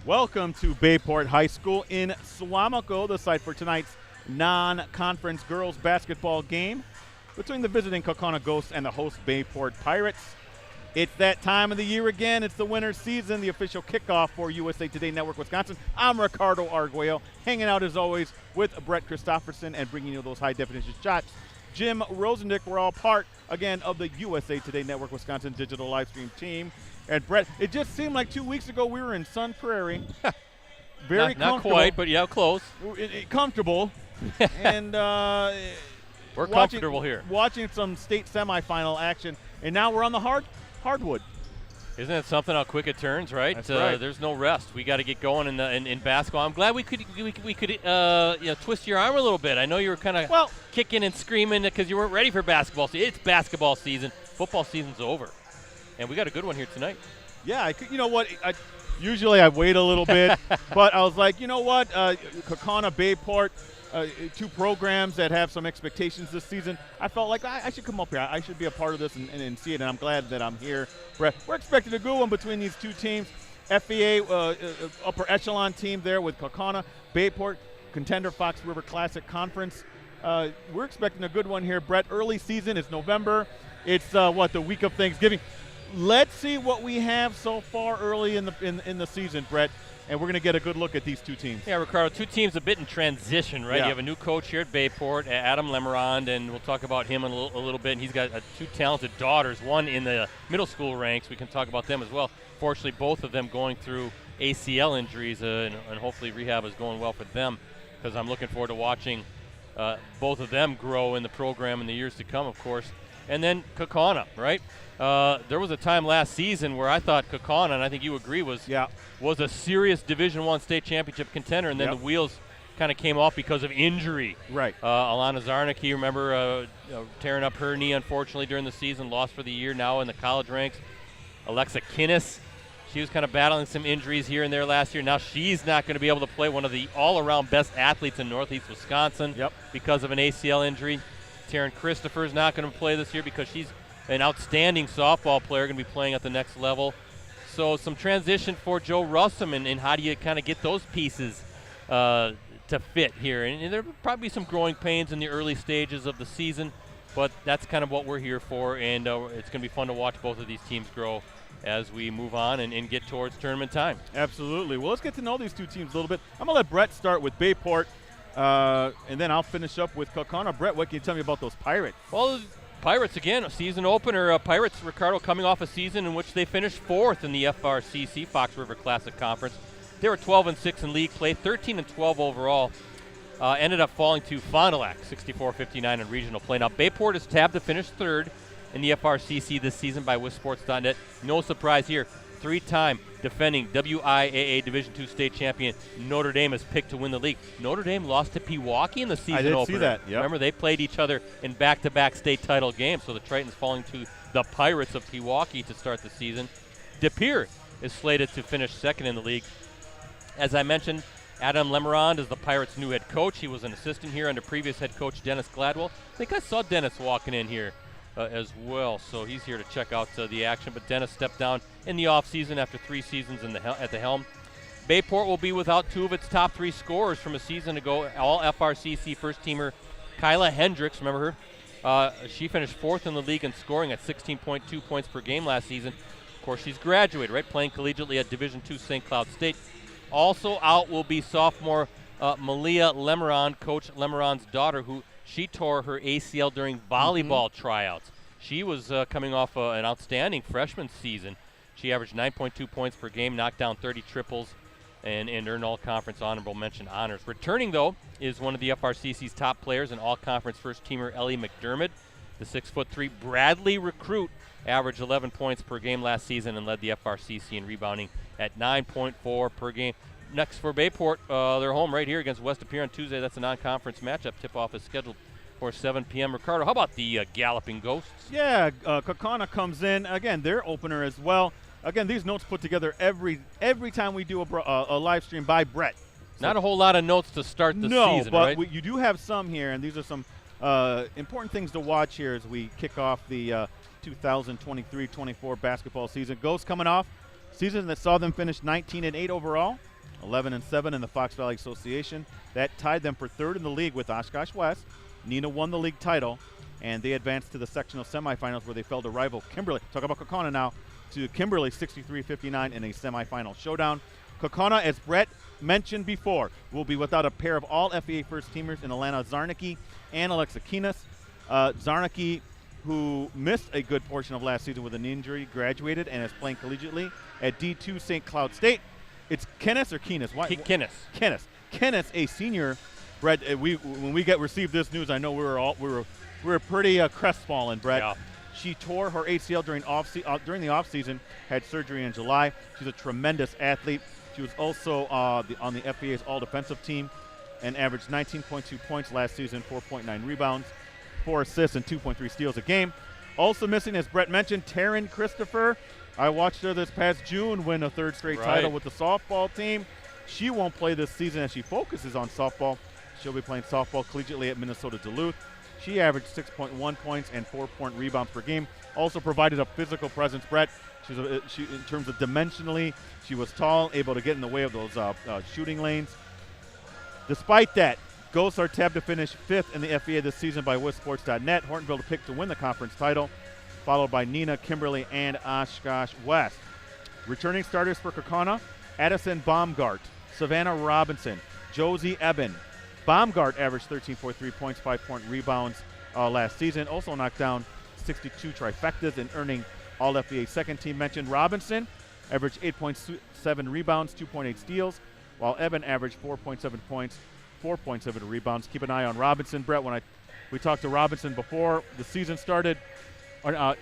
Welcome to Bayport High School in Suamico, the site for tonight's non-conference girls basketball game between the visiting Kaukauna Ghosts and the host Bayport Pirates. It's that time of the year again. It's the winter season, the official kickoff for USA Today Network Wisconsin. I'm Ricardo Arguello, hanging out as always with Brett Christopherson and bringing you those high-definition shots. Jim Rosandick, we're all part, again, of the USA Today Network Wisconsin digital live stream team. And Brett, it just seemed like 2 weeks ago we were in Sun Prairie. Very comfortable. Not quite, but yeah, close. Comfortable. And we're comfortable here. Watching some state semifinal action, and now we're on the hardwood. Isn't it something how quick it turns, right? That's right. There's no rest. We got to get going in basketball. I'm glad we could twist your arm a little bit. I know you were kind of kicking and screaming because you weren't ready for basketball season. It's basketball season. Football season's over. And we got a good one here tonight. Yeah, you know what? Usually I wait a little bit, but I was like, you know what? Kaukauna, Bay Port, two programs that have some expectations this season. I felt like I should come up here. I should be a part of this and see it, and I'm glad that I'm here. We're expecting a good one between these two teams. FEA, upper echelon team there with Kaukauna, Bayport, contender Fox River Classic Conference. We're expecting a good one here, Brett. Early season, it's November. It's the week of Thanksgiving. Let's see what we have so far early in the season, Brett, and we're going to get a good look at these two teams. Yeah, Ricardo, two teams a bit in transition, right? Yeah. You have a new coach here at Bayport, Adam Lemerond, and we'll talk about him in a little bit. And he's got two talented daughters, one in the middle school ranks. We can talk about them as well. Fortunately, both of them going through ACL injuries, and hopefully rehab is going well for them, because I'm looking forward to watching both of them grow in the program in the years to come, of course. And then Kaukauna, right? There was a time last season where I thought Kaukauna, and I think you agree, was a serious Division I state championship contender, and then the wheels kind of came off because of injury. Right. Alana Zarnicki, you remember tearing up her knee, unfortunately, during the season, lost for the year, now in the college ranks. Alexa Kinnis, she was kind of battling some injuries here and there last year. Now she's not going to be able to play, one of the all-around best athletes in Northeast Wisconsin because of an ACL injury. Taryn Christopher's not going to play this year because she's an outstanding softball player, going to be playing at the next level. So some transition for Joe Russum, and how do you kind of get those pieces to fit here? And there will probably be some growing pains in the early stages of the season, but that's kind of what we're here for, and it's going to be fun to watch both of these teams grow as we move on and get towards tournament time. Absolutely. Well, let's get to know these two teams a little bit. I'm going to let Brett start with Bayport. And then I'll finish up with Kaukauna. Brett, what can you tell me about those Pirates? Well, Pirates, again, a season opener. Pirates, Ricardo, coming off a season in which they finished fourth in the FRCC, Fox River Classic Conference. They were 12-6 in league play, 13-12 overall. Ended up falling to Fond du Lac, 64-59 in regional play. Now, Bayport is tabbed to finish third in the FRCC this season by WisSports.net. No surprise here. Three-time defending WIAA Division II state champion Notre Dame is picked to win the league. Notre Dame lost to Pewaukee in the season opener. I did see that. Yep. Remember, they played each other in back-to-back state title games, so the Tritons falling to the Pirates of Pewaukee to start the season. De Pere is slated to finish second in the league. As I mentioned, Adam Lemerond is the Pirates' new head coach. He was an assistant here under previous head coach Dennis Gladwell. I think I saw Dennis walking in here as well, so he's here to check out the action. But Dennis stepped down in the offseason after 3 seasons at the helm. Bayport will be without 2 of its top 3 scorers from a season ago. All FRCC first-teamer Kyla Hendricks, remember her? She finished 4th in the league in scoring at 16.2 points per game last season. Of course, she's graduated, right, playing collegiately at Division II St. Cloud State. Also out will be sophomore Malia Lemerond, Coach Lemerond's daughter, who she tore her ACL during volleyball tryouts. She was coming off an outstanding freshman season. She averaged 9.2 points per game, knocked down 30 triples, and earned all-conference honorable mention honors. Returning, though, is one of the FRCC's top players and all-conference first-teamer Ellie McDermott. The 6'3" Bradley recruit averaged 11 points per game last season and led the FRCC in rebounding at 9.4 per game. Next for Bayport, they're home right here against West De Pere on Tuesday. That's a non-conference matchup. Tip-off is scheduled for 7 p.m. Ricardo, how about the Galloping Ghosts? Yeah, Kaukauna comes in. Again, their opener as well. Again, these notes put together every time we do a live stream by Brett. So not a whole lot of notes to start the season, but right? you do have some here, and these are some important things to watch here as we kick off the 2023-24 basketball season. Ghosts coming off season that saw them finish 19-8 overall, 11-7 in the Fox Valley Association. That tied them for third in the league with Oshkosh West. Nina won the league title, and they advanced to the sectional semifinals where they fell to rival Kimberly. Talk about Kaukauna now, to Kimberly 63-59 in a semifinal showdown. Kaukauna, as Brett mentioned before, will be without a pair of all FVA first-teamers in Alana Zarnicki and Alexa Kinas. Zarnicki, who missed a good portion of last season with an injury, graduated and is playing collegiately at D2 St. Cloud State. It's Kinas or Kinas? Kinas. Kinas, a senior. Brett, when we received this news, I know we were pretty crestfallen, Brett. Yeah. She tore her ACL during the offseason, had surgery in July. She's a tremendous athlete. She was also on the FBA's all-defensive team and averaged 19.2 points last season, 4.9 rebounds, 4 assists, and 2.3 steals a game. Also missing, as Brett mentioned, Taryn Christopher. I watched her this past June win a third straight title with the softball team. She won't play this season as she focuses on softball. She'll be playing softball collegiately at Minnesota Duluth. She averaged 6.1 points and 4-point rebounds per game. Also provided a physical presence, Brett. She, in terms of dimensionally, she was tall, able to get in the way of those shooting lanes. Despite that, Ghosts are tabbed to finish 5th in the FBA this season by WisSports.net. Hortonville to pick to win the conference title, followed by Nina, Kimberly, and Oshkosh West. Returning starters for Kaukauna, Addison Baumgart, Savannah Robinson, Josie Eben. Baumgart averaged 13.3 points, 5-point rebounds last season. Also knocked down 62 trifectas and earning All-FBA second team mention. Robinson averaged 8.7 rebounds, 2.8 steals, while Eben averaged 4.7 points, 4.7 rebounds. Keep an eye on Robinson, Brett. We talked to Robinson before the season started, to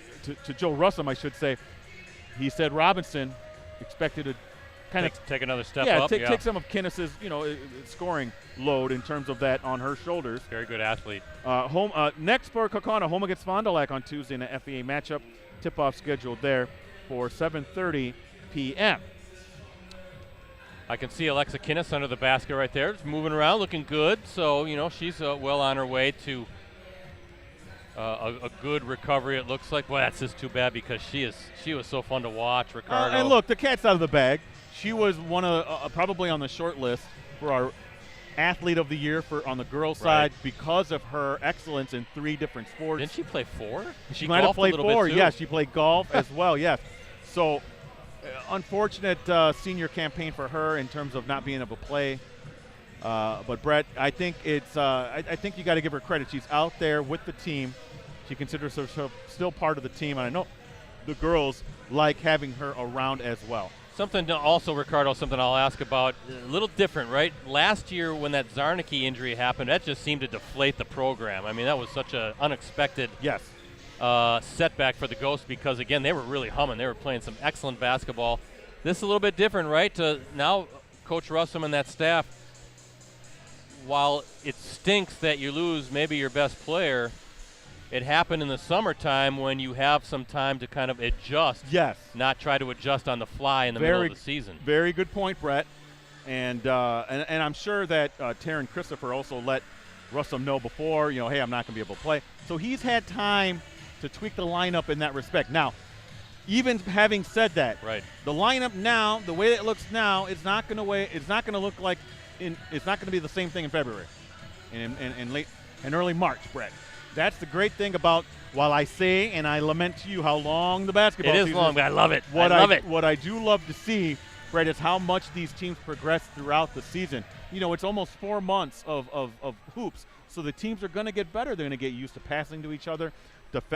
Joe Russum, I should say. He said Robinson expected to kind of take another step up. Take some of Kinniss's, scoring load in terms of that on her shoulders. Very good athlete. Next for Kaukauna, home against Fond du Lac on Tuesday in an FEA matchup. Tip-off scheduled there for 7:30 p.m. I can see Alexa Kinnis under the basket right there, just moving around, looking good. So, she's well on her way to a good recovery, it looks like. Well, that's just too bad because she was so fun to watch, Ricardo. And look, the cat's out of the bag. She was one of probably on the short list for our athlete of the year on the girls' side because of her excellence in 3 different sports. Didn't she play 4? She might have played 4. Yes, she played golf as well. Yes. So, unfortunate senior campaign for her in terms of not being able to play. But Brett, I think I think you got to give her credit. She's out there with the team. She considers herself still part of the team, and I know the girls like having her around as well. Something also, Ricardo, something I'll ask about, a little different, right? Last year when that Zarnicki injury happened, that just seemed to deflate the program. I mean, that was such an unexpected setback for the Ghosts because, again, they were really humming. They were playing some excellent basketball. This is a little bit different, right? Now Coach Russum and that staff, while it stinks that you lose maybe your best player, it happened in the summertime when you have some time to kind of adjust. Yes. Not try to adjust on the fly in the middle of the season. Very good point, Brett. And I'm sure that Taryn Christopher also let Russum know before, hey, I'm not going to be able to play. So he's had time to tweak the lineup in that respect. Now, even having said that, the lineup now, the way it looks now, it's not going to look like it's not going to be the same thing in February, in early March, Brett. That's the great thing about, while I say and I lament to you how long the basketball season is. It is long, but I love it. What I do love to see, Brett, is how much these teams progress throughout the season. It's almost 4 months of hoops, so the teams are going to get better. They're going to get used to passing to each other.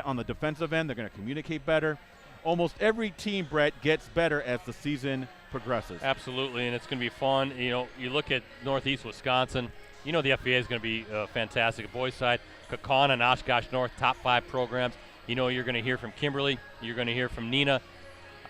On the defensive end, they're going to communicate better. Almost every team, Brett, gets better as the season progresses. Absolutely, and it's going to be fun. You look at Northeast Wisconsin. The FBA is going to be fantastic. Boys side, Kaukauna and Oshkosh North, top 5 programs. You're going to hear from Kimberly. You're going to hear from Nina.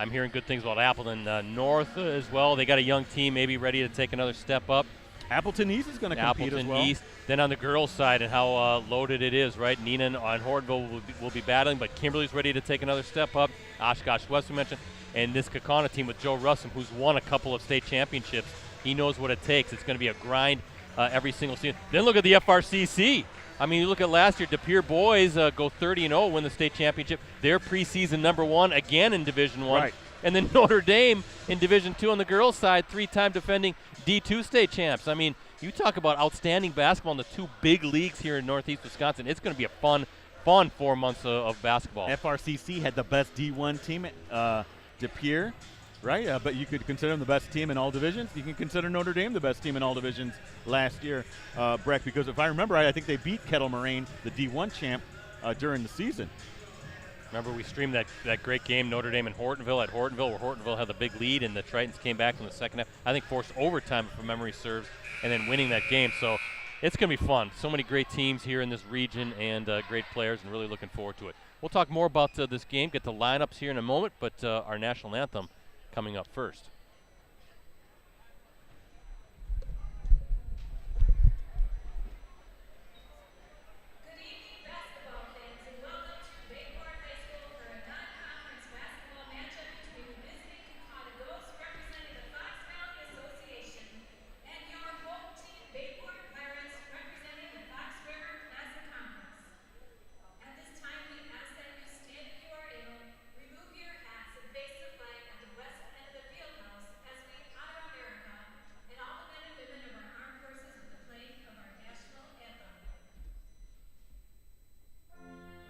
I'm hearing good things about Appleton North as well. They got a young team maybe ready to take another step up. Appleton East is going to compete as well. Appleton East. Then on the girls' side and how loaded it is, right? Nina on Hortonville will be battling, but Kimberly's ready to take another step up. Oshkosh West, we mentioned. And this Kaukauna team with Joe Russum, who's won a couple of state championships. He knows what it takes. It's going to be a grind every single season. Then look at the FRCC. I mean, you look at last year, De Pere boys go 30-0, win the state championship. They're preseason number 1 again in Division 1. And then Notre Dame in Division II on the girls' side, 3-time defending D2 state champs. I mean, you talk about outstanding basketball in the 2 big leagues here in Northeast Wisconsin. It's going to be a fun 4 months of basketball. FRCC had the best D1 team, De Pere, right? But you could consider them the best team in all divisions. You can consider Notre Dame the best team in all divisions last year, Breck, because if I remember right, I think they beat Kettle Moraine, the D1 champ, during the season. Remember, we streamed that great game, Notre Dame and Hortonville, where Hortonville had the big lead, and the Tritons came back in the second half. I think forced overtime, if memory serves, and then winning that game. So it's going to be fun. So many great teams here in this region and great players, and really looking forward to it. We'll talk more about this game, get the lineups here in a moment, but our national anthem coming up first. Good evening, basketball fans, and welcome to Bayport High School for a non-conference basketball matchup between the visiting Kaukauna Ghosts representing the Fox Valley Association and your home team, Bayport Pirates, representing the Fox River Classic Conference. At this time, we ask that you stand if you are able, remove your hats, and face the flag at the west end of the field house as we honor America and all the men and women of our armed forces with the playing of our national anthem. And now, basketball fans,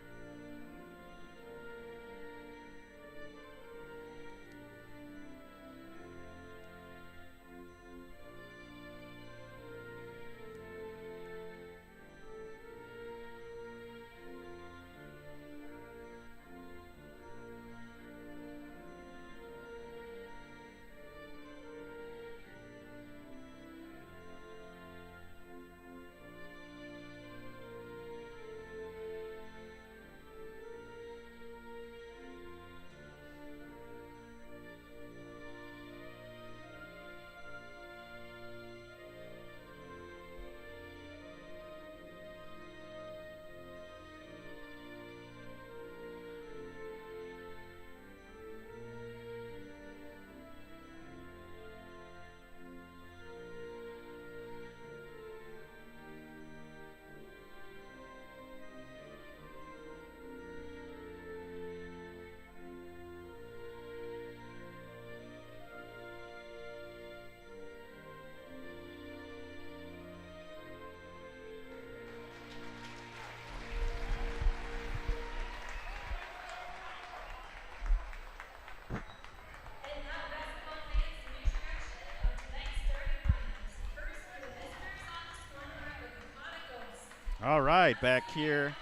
an introduction of tonight's starting lineups. First, for the visitors on the scoreboard, the Kaukauna Ghosts. All right, back here,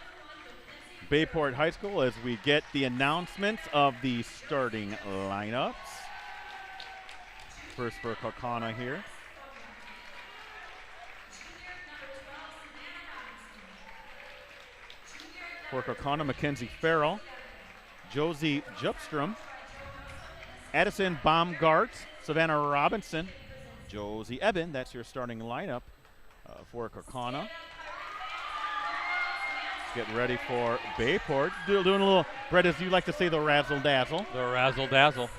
Bayport High School, as we get the announcements of the starting lineups. First for Kaukauna here. For Kaukauna, Mackenzie Farrell, Josie Jupstrom, Addison Baumgart, Savannah Robinson, Josie Evan. That's your starting lineup for Kaukauna. Get ready for Bayport. Doing a little, Brett, as you like to say, the razzle-dazzle. The razzle-dazzle.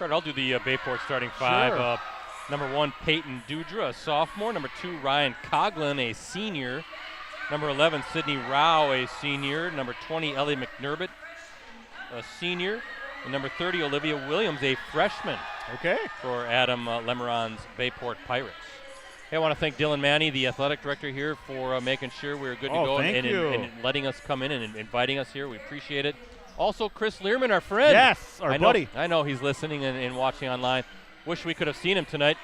I'll do the Bayport starting 5. Sure. Number 1, Peyton Dudra, a sophomore. Number 2, Ryan Coughlin, a senior. Number 11, Sydney Rao, a senior. Number 20, Ellie McNurbit, a senior. And number 30, Olivia Williams, a freshman. Okay. For Adam Lemeron's Bayport Pirates. Hey, I want to thank Dylan Manny, the athletic director here, for making sure we're good to go and letting us come in and inviting us here. We appreciate it. Also, Chris Learman, our friend. Yes, our buddy. I know he's listening and watching online. Wish we could have seen him tonight.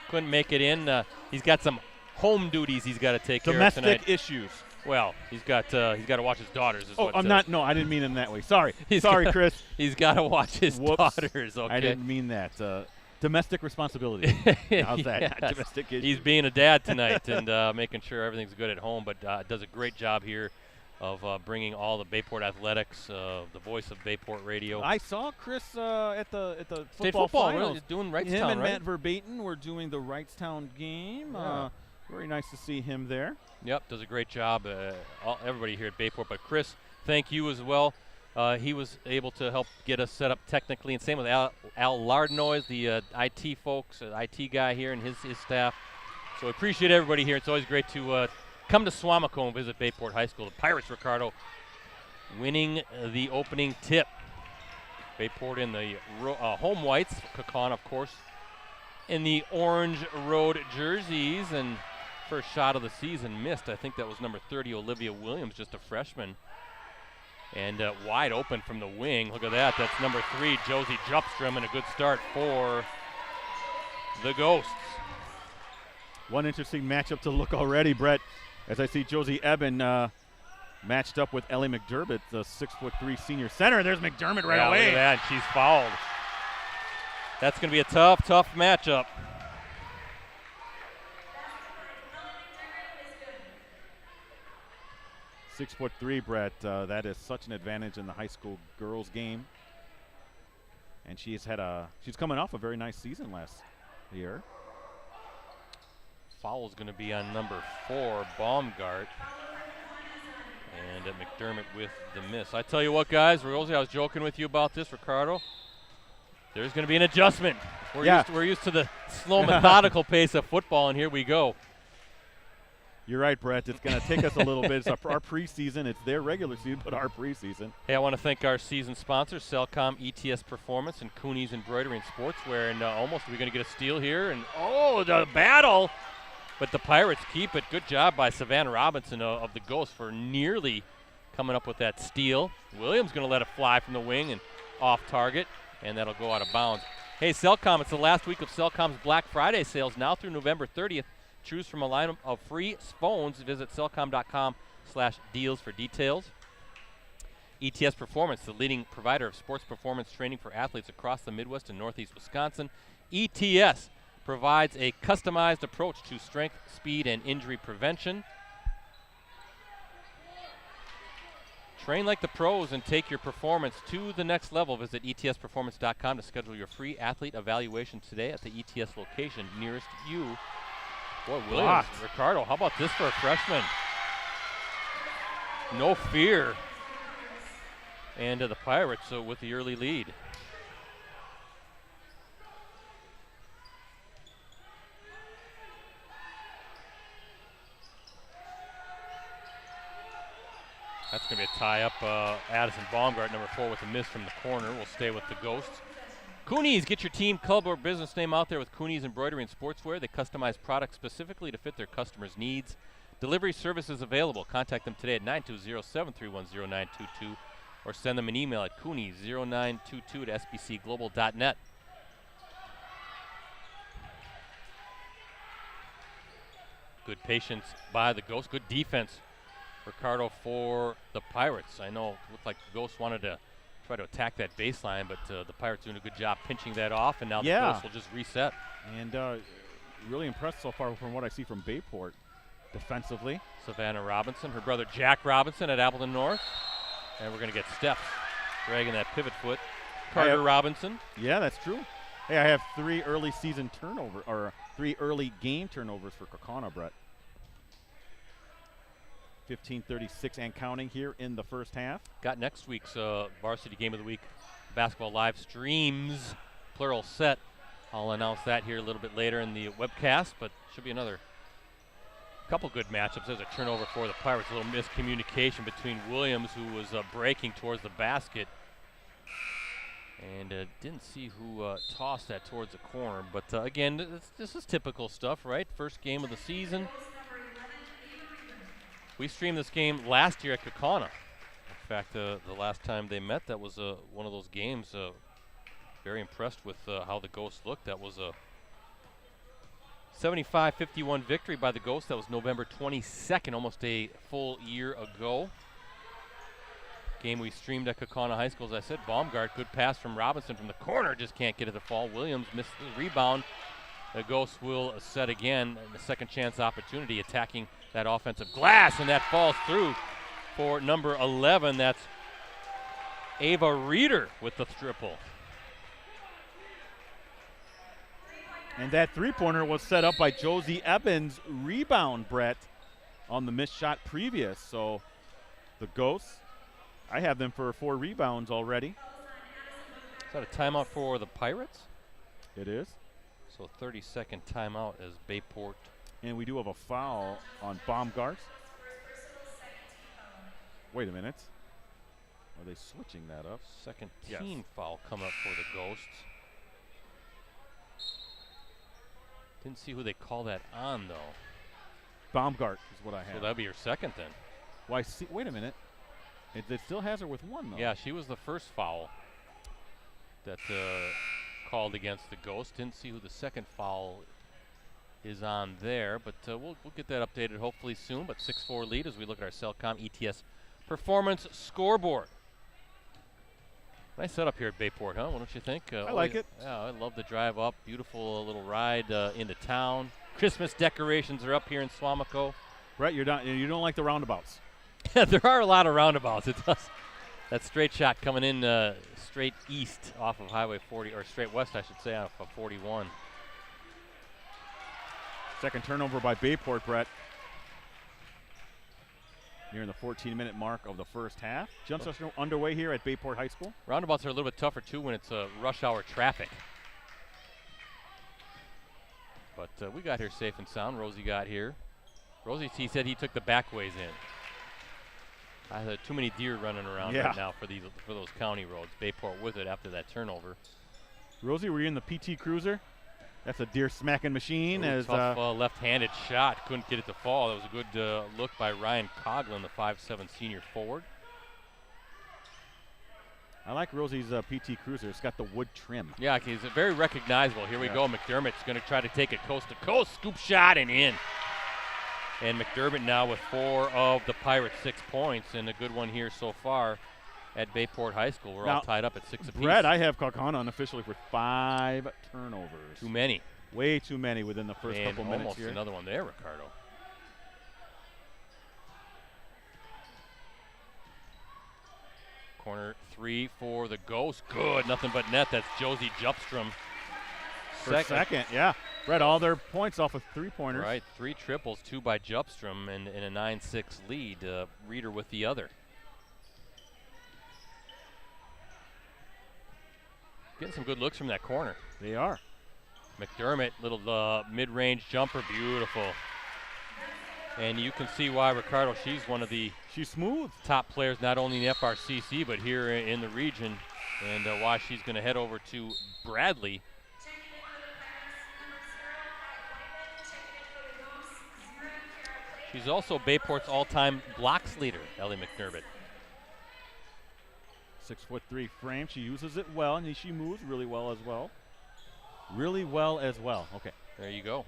Couldn't make it in. He's got some home duties he's got to take care of tonight. Domestic issues. Well, he's got to watch his daughters. No, I didn't mean it in that way. Sorry. Sorry, Chris. He's got to watch his daughters. Okay. I didn't mean that. Domestic responsibility. How's that? Yes. Not domestic issues. He's being a dad tonight and making sure everything's good at home, but does a great job here of bringing all the Bayport athletics, the voice of Bayport radio. I saw Chris at the State football finals. Really, doing Wrightstown, him and right? Matt Verbaten were doing the Wrightstown game. Yeah. Very nice to see him there. Yep, does a great job. Everybody here at Bayport, but Chris, thank you as well He was able to help get us set up technically, and same with Al Lardnois, the IT folks, IT guy here, and his staff. So we appreciate everybody here. It's always great to come to Suamico and visit Bayport High School. The Pirates, Ricardo, winning the opening tip. Bayport in the home whites, Kaukauna, of course, in the orange road jerseys, and first shot of the season missed. I think that was number 30, Olivia Williams, just a freshman. And wide open from the wing. Look at that. That's number 3, Josie Jupstrom, and a good start for the Ghosts. One interesting matchup to look already, Brett, as I see Josie Eben matched up with Ellie McDermott, the 6'3" senior center. There's McDermott right away. Look at that. She's fouled. That's going to be a tough matchup. 6'3", Brett. That is such an advantage in the high school girls game. And she's coming off a very nice season last year. Foul is going to be on number 4, Baumgart. And McDermott with the miss. I tell you what, guys, Rosie, I was joking with you about this, Ricardo. There's going to be an adjustment. We're used to the slow, methodical pace of football, and here we go. You're right, Brett. It's going to take us a little bit. It's our preseason. It's their regular season, but our preseason. Hey, I want to thank our season sponsors, Cellcom, ETS Performance, and Cooney's Embroidery and Sportswear. And almost we're going to get a steal here. And, the battle. But the Pirates keep it. Good job by Savannah Robinson of the Ghosts for nearly coming up with that steal. Williams going to let it fly from the wing and off target, and that'll go out of bounds. Hey, Cellcom, it's the last week of Cellcom's Black Friday sales now through November 30th. Choose from a line of free phones. Visit cellcom.com/deals for details. ETS Performance, the leading provider of sports performance training for athletes across the Midwest and Northeast Wisconsin. ETS provides a customized approach to strength, speed, and injury prevention. Train like the pros and take your performance to the next level. Visit etsperformance.com to schedule your free athlete evaluation today at the ETS location nearest you. Boy, Williams, Ricardo, how about this for a freshman? No fear. And the Pirates with the early lead. That's going to be a tie-up. Addison Baumgart, number 4, with a miss from the corner. Will stay with the Ghosts. Cooney's, get your team, club, or business name out there with Cooney's Embroidery and Sportswear. They customize products specifically to fit their customers' needs. Delivery services available. Contact them today at 920-731-0922 or send them an email at cooney0922@sbcglobal.net. Good patience by the Ghosts. Good defense, Ricardo, for the Pirates. I know it looked like the Ghosts wanted to try to attack that baseline, but the Pirates doing a good job pinching that off, and now the Ghosts will just reset. And really impressed so far from what I see from Bayport defensively. Savannah Robinson, her brother Jack Robinson at Appleton North. And we're going to get Steph dragging that pivot foot. Carter Robinson. Yeah, that's true. Hey, I have 3 early season turnover, or 3 early game turnovers for Kaukauna, Brett. 15:36 and counting here in the first half. Got next week's Varsity Game of the Week basketball live streams, plural set. I'll announce that here a little bit later in the webcast, but should be another couple good matchups. There's a turnover for the Pirates, a little miscommunication between Williams, who was breaking towards the basket, and didn't see who tossed that towards the corner. But again, this is typical stuff, right? First game of the season. We streamed this game last year at Kaukauna. In fact, the last time they met, that was one of those games. Very impressed with how the Ghosts looked. That was a 75-51 victory by the Ghosts. That was November 22nd, almost a full year ago. Game we streamed at Kaukauna High School, as I said. Baumgart, good pass from Robinson from the corner, just can't get it to fall. Williams missed the rebound. The Ghosts will set again, and the second chance opportunity, attacking that offensive glass, and that falls through for number 11. That's Ava Reeder with the triple. And that three-pointer was set up by Josie Evans' rebound, Brett, on the missed shot previous. So the Ghosts I have them for 4 rebounds already. Is that a timeout for the Pirates? It is. So 30-second timeout as Bayport. And we do have a foul on Baumgart. Wait a minute. Are they switching that up? Second Yes. team foul coming up for the Ghosts. Didn't see who they call that on, though. Baumgart is what I have. So that'd be your second then. Why? See, wait a minute. It still has her with 1, though. Yeah, she was the first foul that called against the Ghosts. Didn't see who the second foul is on there, but we'll get that updated hopefully soon. But 6-4 lead as we look at our Cellcom ETS Performance scoreboard. Nice setup here at Bayport, huh? What don't you think? I like it. Yeah, I love the drive up. Beautiful little ride into town. Christmas decorations are up here in Suamico. Right, you don't like the roundabouts. There are a lot of roundabouts. It does. That straight shot coming in straight east off of Highway 40, or straight west, I should say, off of 41. Second turnover by Bayport, Brett. Nearing the 14-minute mark of the first half. Jump session underway here at Bayport High School. Roundabouts are a little bit tougher, too, when it's rush hour traffic. But we got here safe and sound. Rosie got here. Rosie, he said he took the back ways in. I had too many deer running around right now for those county roads. Bayport with it after that turnover. Rosie, were you in the PT Cruiser? That's a deer smacking machine. Ooh, tough left-handed shot. Couldn't get it to fall. That was a good look by Ryan Coughlin, the 5'7" senior forward. I like Rosie's PT Cruiser. It's got the wood trim. Yeah, he's very recognizable. Here we go. McDermott's going to try to take it coast to coast. Scoop shot and in. And McDermott now with 4 of the Pirates' 6 points, and a good one here so far at Bayport High School. We're all tied up at 6 apiece. Brett, I have Kaukauna unofficially for 5 turnovers. Too many. Way too many within the first couple minutes almost here. Another one there, Ricardo. Corner 3 for the Ghosts. Good, nothing but net. That's Josie Jupstrom. Second, yeah. Brett, all their points off of 3-pointers. Right, 3 triples, 2 by Jupstrom, and a 9-6 lead. Reeder with the other. Getting some good looks from that corner. They are. McDermott, little mid-range jumper, beautiful. And you can see why, Ricardo, she's one of the smooth top players, not only in the FRCC, but here in the region, and why she's going to head over to Bradley. She's also Bayport's all-time blocks leader, Ellie McDermott. 6'3" frame. She uses it well, and she moves really well as well. Really well as well. Okay. There you go.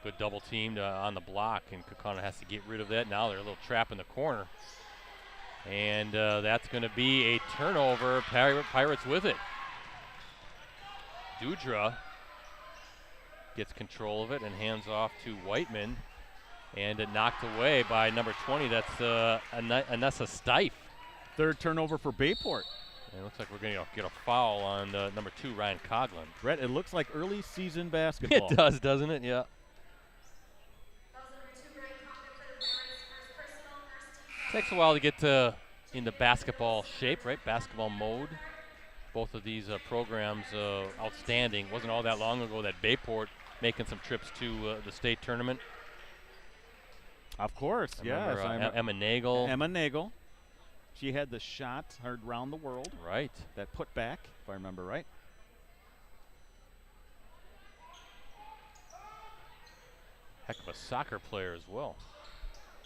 Good double teamed on the block, and Kaukauna has to get rid of that. Now they're a little trap in the corner. And that's going to be a turnover. Pirates with it. Dudra gets control of it and hands off to Whiteman. And knocked away by number 20. That's Anessa Stife. Third turnover for Bayport. And it looks like we're going to get a foul on number 2, Ryan Coughlin. Brett, it looks like early season basketball. It does, doesn't it? Yeah. Takes a while to get into basketball shape, right? Basketball mode. Both of these programs outstanding. Wasn't all that long ago that Bayport making some trips to the state tournament. Of course, yes. Emma Nagel. Emma Nagel. She had the shot heard round the world. Right. That put back, if I remember right. Heck of a soccer player as well.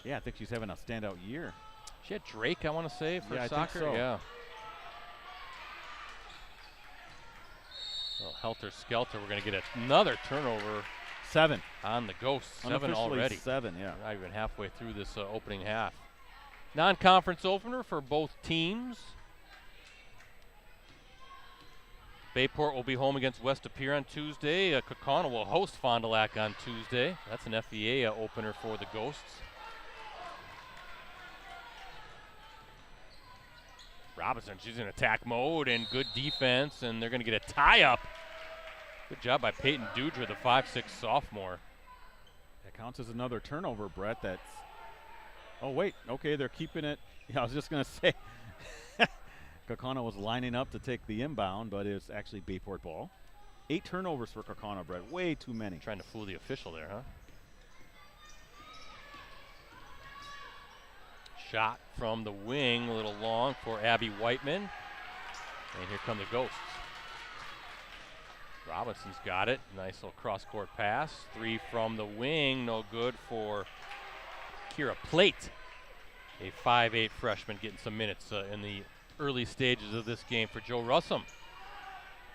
Yeah, I think she's having a standout year. She had Drake, I want to say, for soccer. I think so. Yeah. Well, helter skelter. We're going to get another turnover. 7 on the Ghosts. 7 already. 7, yeah. Not even halfway through this opening half. Non-conference opener for both teams. Bayport will be home against West Appear on Tuesday. Kaukauna will host Fond du Lac on Tuesday. That's an FVA opener for the Ghosts. Robinson, she's in attack mode and good defense, and they're going to get a tie-up. Good job by Peyton Dudra, the 5'6" sophomore. That counts as another turnover, Brett. That's Oh, wait. Okay, they're keeping it. Yeah, I was just going to say Kaukauna was lining up to take the inbound, but it's actually Bayport ball. 8 turnovers for Kaukauna, Brett. Way too many. Trying to fool the official there, huh? Shot from the wing, a little long for Abby Whiteman. And here come the Ghosts. Robinson's got it. Nice little cross-court pass. 3 from the wing, no good for Kira Plate. A 5'8" freshman getting some minutes in the early stages of this game for Joe Russum.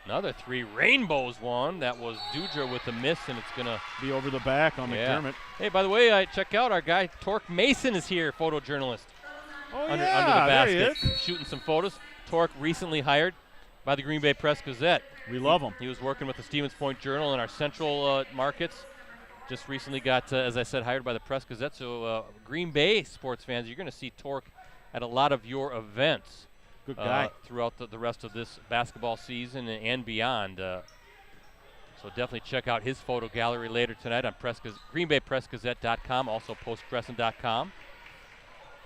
Another 3 rainbows one. That was Dudra with the miss, and it's going to be over the back on McDermott. Hey, by the way, check out our guy, Torque Mason is here, photojournalist. Oh, Under yeah, the basket, there he is. shooting some photos. Torque recently hired by the Green Bay Press-Gazette. We love him. He was working with the Stevens Point Journal in our central markets. Just recently got, as I said, hired by the Press-Gazette. So Green Bay sports fans, you're going to see Torque at a lot of your events. Good guy. Throughout the rest of this basketball season and beyond. So definitely check out his photo gallery later tonight on GreenBayPressGazette.com, also PostCrescent.com.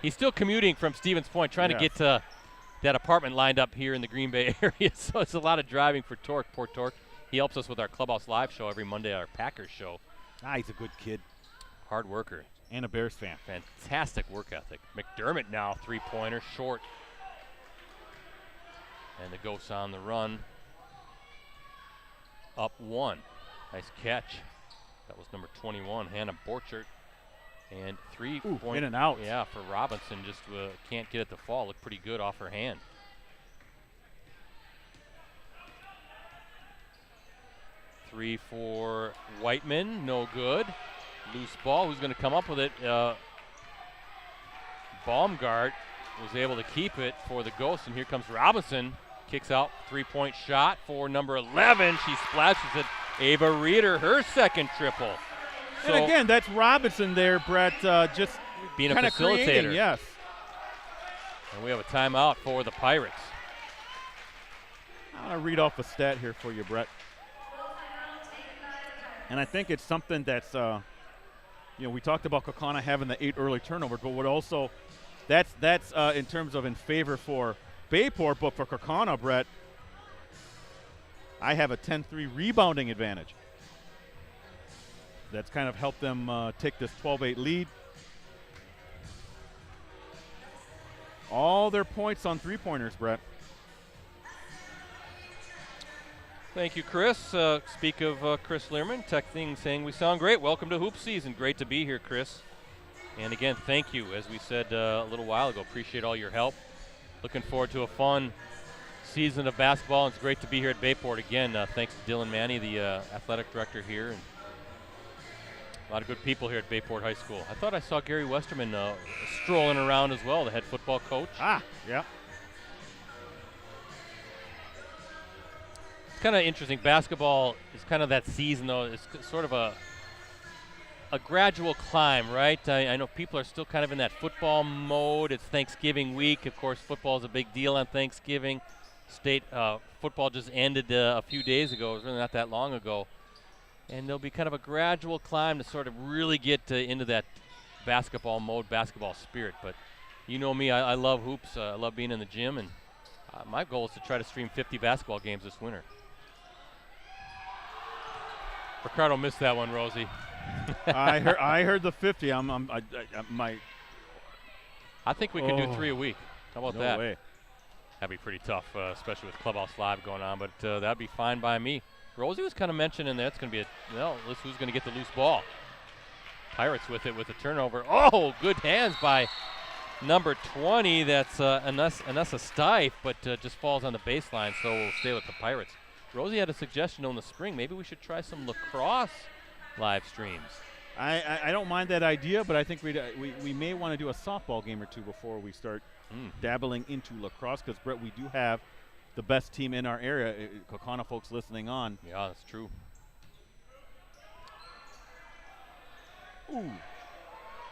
He's still commuting from Stevens Point, trying to get that apartment lined up here in the Green Bay area. So it's a lot of driving for Torque, poor Torque. He helps us with our Clubhouse Live show every Monday, our Packers show. He's a good kid. Hard worker. And a Bears fan. Fantastic work ethic. McDermott now, 3-pointer, short. And the Ghosts on the run. Up 1. Nice catch. That was number 21, Hannah Borchert. And 3-point. In and out. Yeah, for Robinson. Just can't get it to fall. Looked pretty good off her hand. Three for Whiteman. No good. Loose ball. Who's going to come up with it? Baumgart was able to keep it for the Ghosts. And here comes Robinson. Kicks out, 3-point shot for number 11. She splashes it. Ava Reeder, her second triple. So and again, that's Robinson there, Brett, just being a facilitator. Creating, yes. And we have a timeout for the Pirates. I'm going to read off a stat here for you, Brett. And I think it's something that's, we talked about Kaukauna having the 8 early turnovers, but what also, that's in terms of in favor for Bayport, but for Kaukauna, Brett, I have a 10-3 rebounding advantage. That's kind of helped them take this 12-8 lead. All their points on 3-pointers, Brett. Thank you, Chris. Speak of Chris Learman, texting saying we sound great. Welcome to hoop season. Great to be here, Chris. And again, thank you. As we said a little while ago, appreciate all your help. Looking forward to a fun season of basketball. It's great to be here at Bayport again. Thanks to Dylan Manny, the athletic director here. And a lot of good people here at Bayport High School. I thought I saw Gary Westerman strolling around as well, the head football coach. Yeah. It's kind of interesting. Basketball is kind of that season, though. It's sort of a gradual climb, right? I know people are still kind of in that football mode. It's Thanksgiving week. Of course, football is a big deal on Thanksgiving. State football just ended a few days ago. It was really not that long ago. And there'll be kind of a gradual climb to sort of really get into that basketball mode, basketball spirit. But you know me, I love hoops. I love being in the gym. And my goal is to try to stream 50 basketball games this winter. Ricardo missed that one, Rosie. I heard the 50. I think we could do 3 a week. How about that? No way. That'd be pretty tough, especially with Clubhouse Live going on. But that'd be fine by me. Rosie was kind of mentioning that it's going to be who's going to get the loose ball. Pirates with it with a turnover. Oh, good hands by number 20. That's Anessa Stife, but just falls on the baseline. So we'll stay with the Pirates. Rosie had a suggestion in the spring. Maybe we should try some lacrosse live streams. I don't mind that idea, but I think we may want to do a softball game or two before we start dabbling into lacrosse, because, Brett, we do have the best team in our area. Kaukauna folks listening on. Yeah, that's true. Ooh.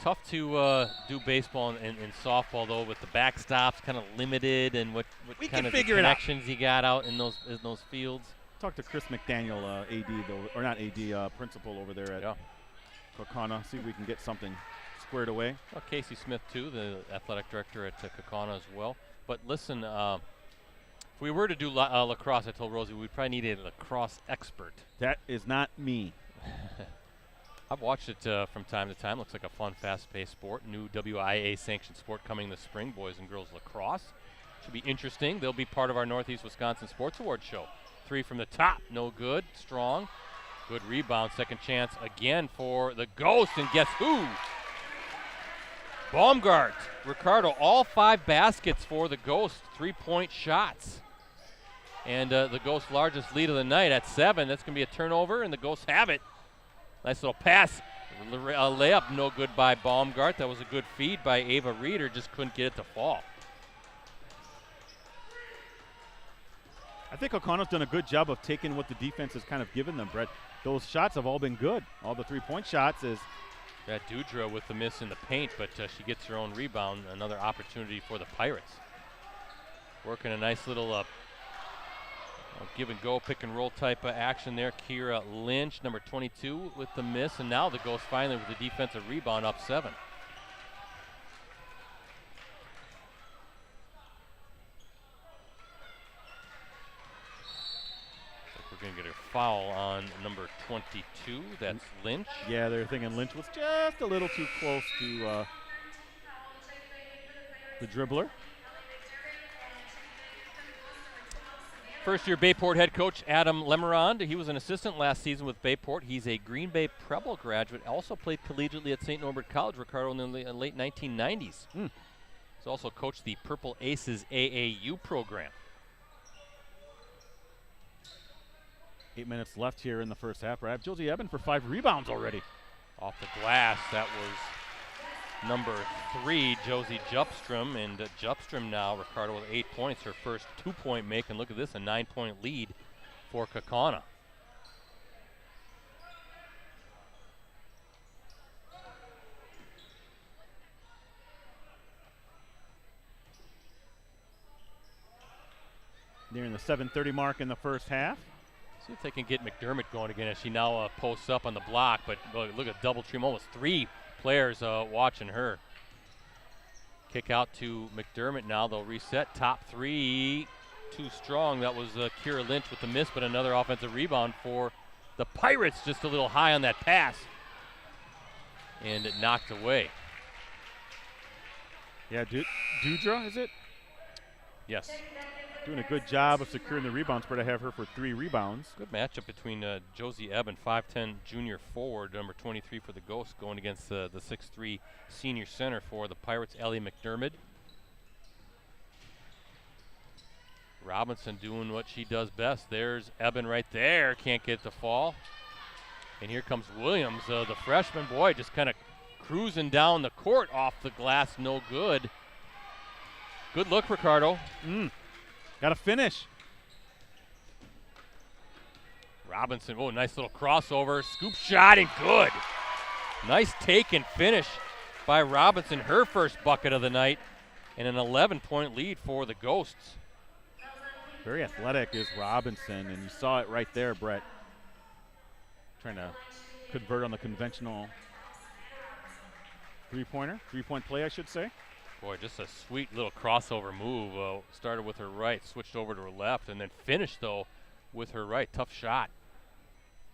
Tough to do baseball and softball, though, with the backstops kind of limited and what kind of connections you got out in those fields. Talk to Chris McDaniel, AD, though, or not AD, principal over there at Kaukauna. See if we can get something squared away. Well, Casey Smith, too, the athletic director at Kaukauna as well. But listen, if we were to do lacrosse, I told Rosie we'd probably need a lacrosse expert. That is not me. I've watched it from time to time. Looks like a fun, fast-paced sport. New WIA-sanctioned sport coming this spring, boys and girls lacrosse. Should be interesting. They'll be part of our Northeast Wisconsin Sports Awards show. 3 from the top, no good. Strong. Good rebound. Second chance again for the Ghost, and guess who? Baumgart. Ricardo, all 5 baskets for the Ghost. 3-point shots. And the Ghost's largest lead of the night at 7. That's going to be a turnover, and the Ghosts have it. Nice little pass. A layup, no good by Baumgart. That was a good feed by Ava Reeder. Just couldn't get it to fall. I think O'Connell's done a good job of taking what the defense has kind of given them, Brett. Those shots have all been good. All the 3-point shots is. That Dudra with the miss in the paint, but she gets her own rebound. Another opportunity for the Pirates. Working a nice little give and go, pick and roll type of action there. Kira Lynch, number 22, with the miss, and now the Ghost finally with the defensive rebound, up 7. We're going to get a foul on number 22. That's Lynch. Yeah, they're thinking Lynch was just a little too close to the dribbler. First-year Bayport head coach Adam Lemerond. He was an assistant last season with Bayport. He's a Green Bay Preble graduate. Also played collegiately at St. Norbert College, Ricardo, in the late 1990s. He's also coached the Purple Aces AAU program. 8 minutes left here in the first half. I have Josie Eben for 5 rebounds already. Off the glass, that was number 3, Josie Jupstrom, and Jupstrom now, Ricardo, with 8 points, her first 2-point make, and look at this, a 9-point lead for Kaukauna. Nearing the 7:30 mark in the first half. See if they can get McDermott going again as she now posts up on the block, but look at double team, almost 3 players watching her. Kick out to McDermott now. They'll reset. Top 3, too strong. That was Kira Lynch with the miss, but another offensive rebound for the Pirates. Just a little high on that pass. And it knocked away. Yeah, Dudra, is it? Yes. Doing a good job of securing the rebounds, but I have her for 3 rebounds. Good matchup between Josie Eben, 5'10" junior forward, number 23 for the Ghosts, going against the 6'3" senior center for the Pirates, Ellie McDermott. Robinson doing what she does best. There's Eben right there. Can't get the fall. And here comes Williams, the freshman. Boy, just kind of cruising down the court off the glass. No good. Good look, Ricardo. Got to finish. Robinson, oh, nice little crossover. Scoop shot and good. Nice take and finish by Robinson. Her first bucket of the night and an 11-point lead for the Ghosts. Very athletic is Robinson, and you saw it right there, Brett. Trying to convert on the conventional three-point play, I should say. Boy, just a sweet little crossover move. Started with her right, switched over to her left, and then finished, though, with her right. Tough shot.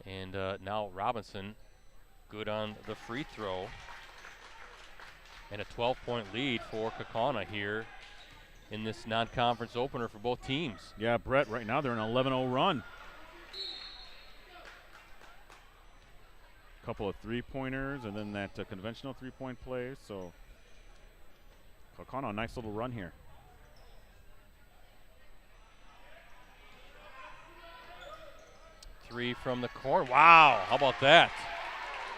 And now Robinson good on the free throw. And a 12-point lead for Kaukauna here in this non-conference opener for both teams. Yeah, Brett, right now they're in an 11-0 run. Couple of three-pointers and then that conventional three-point play. So Kaukauna, a nice little run here. Three from the corner. Wow, how about that?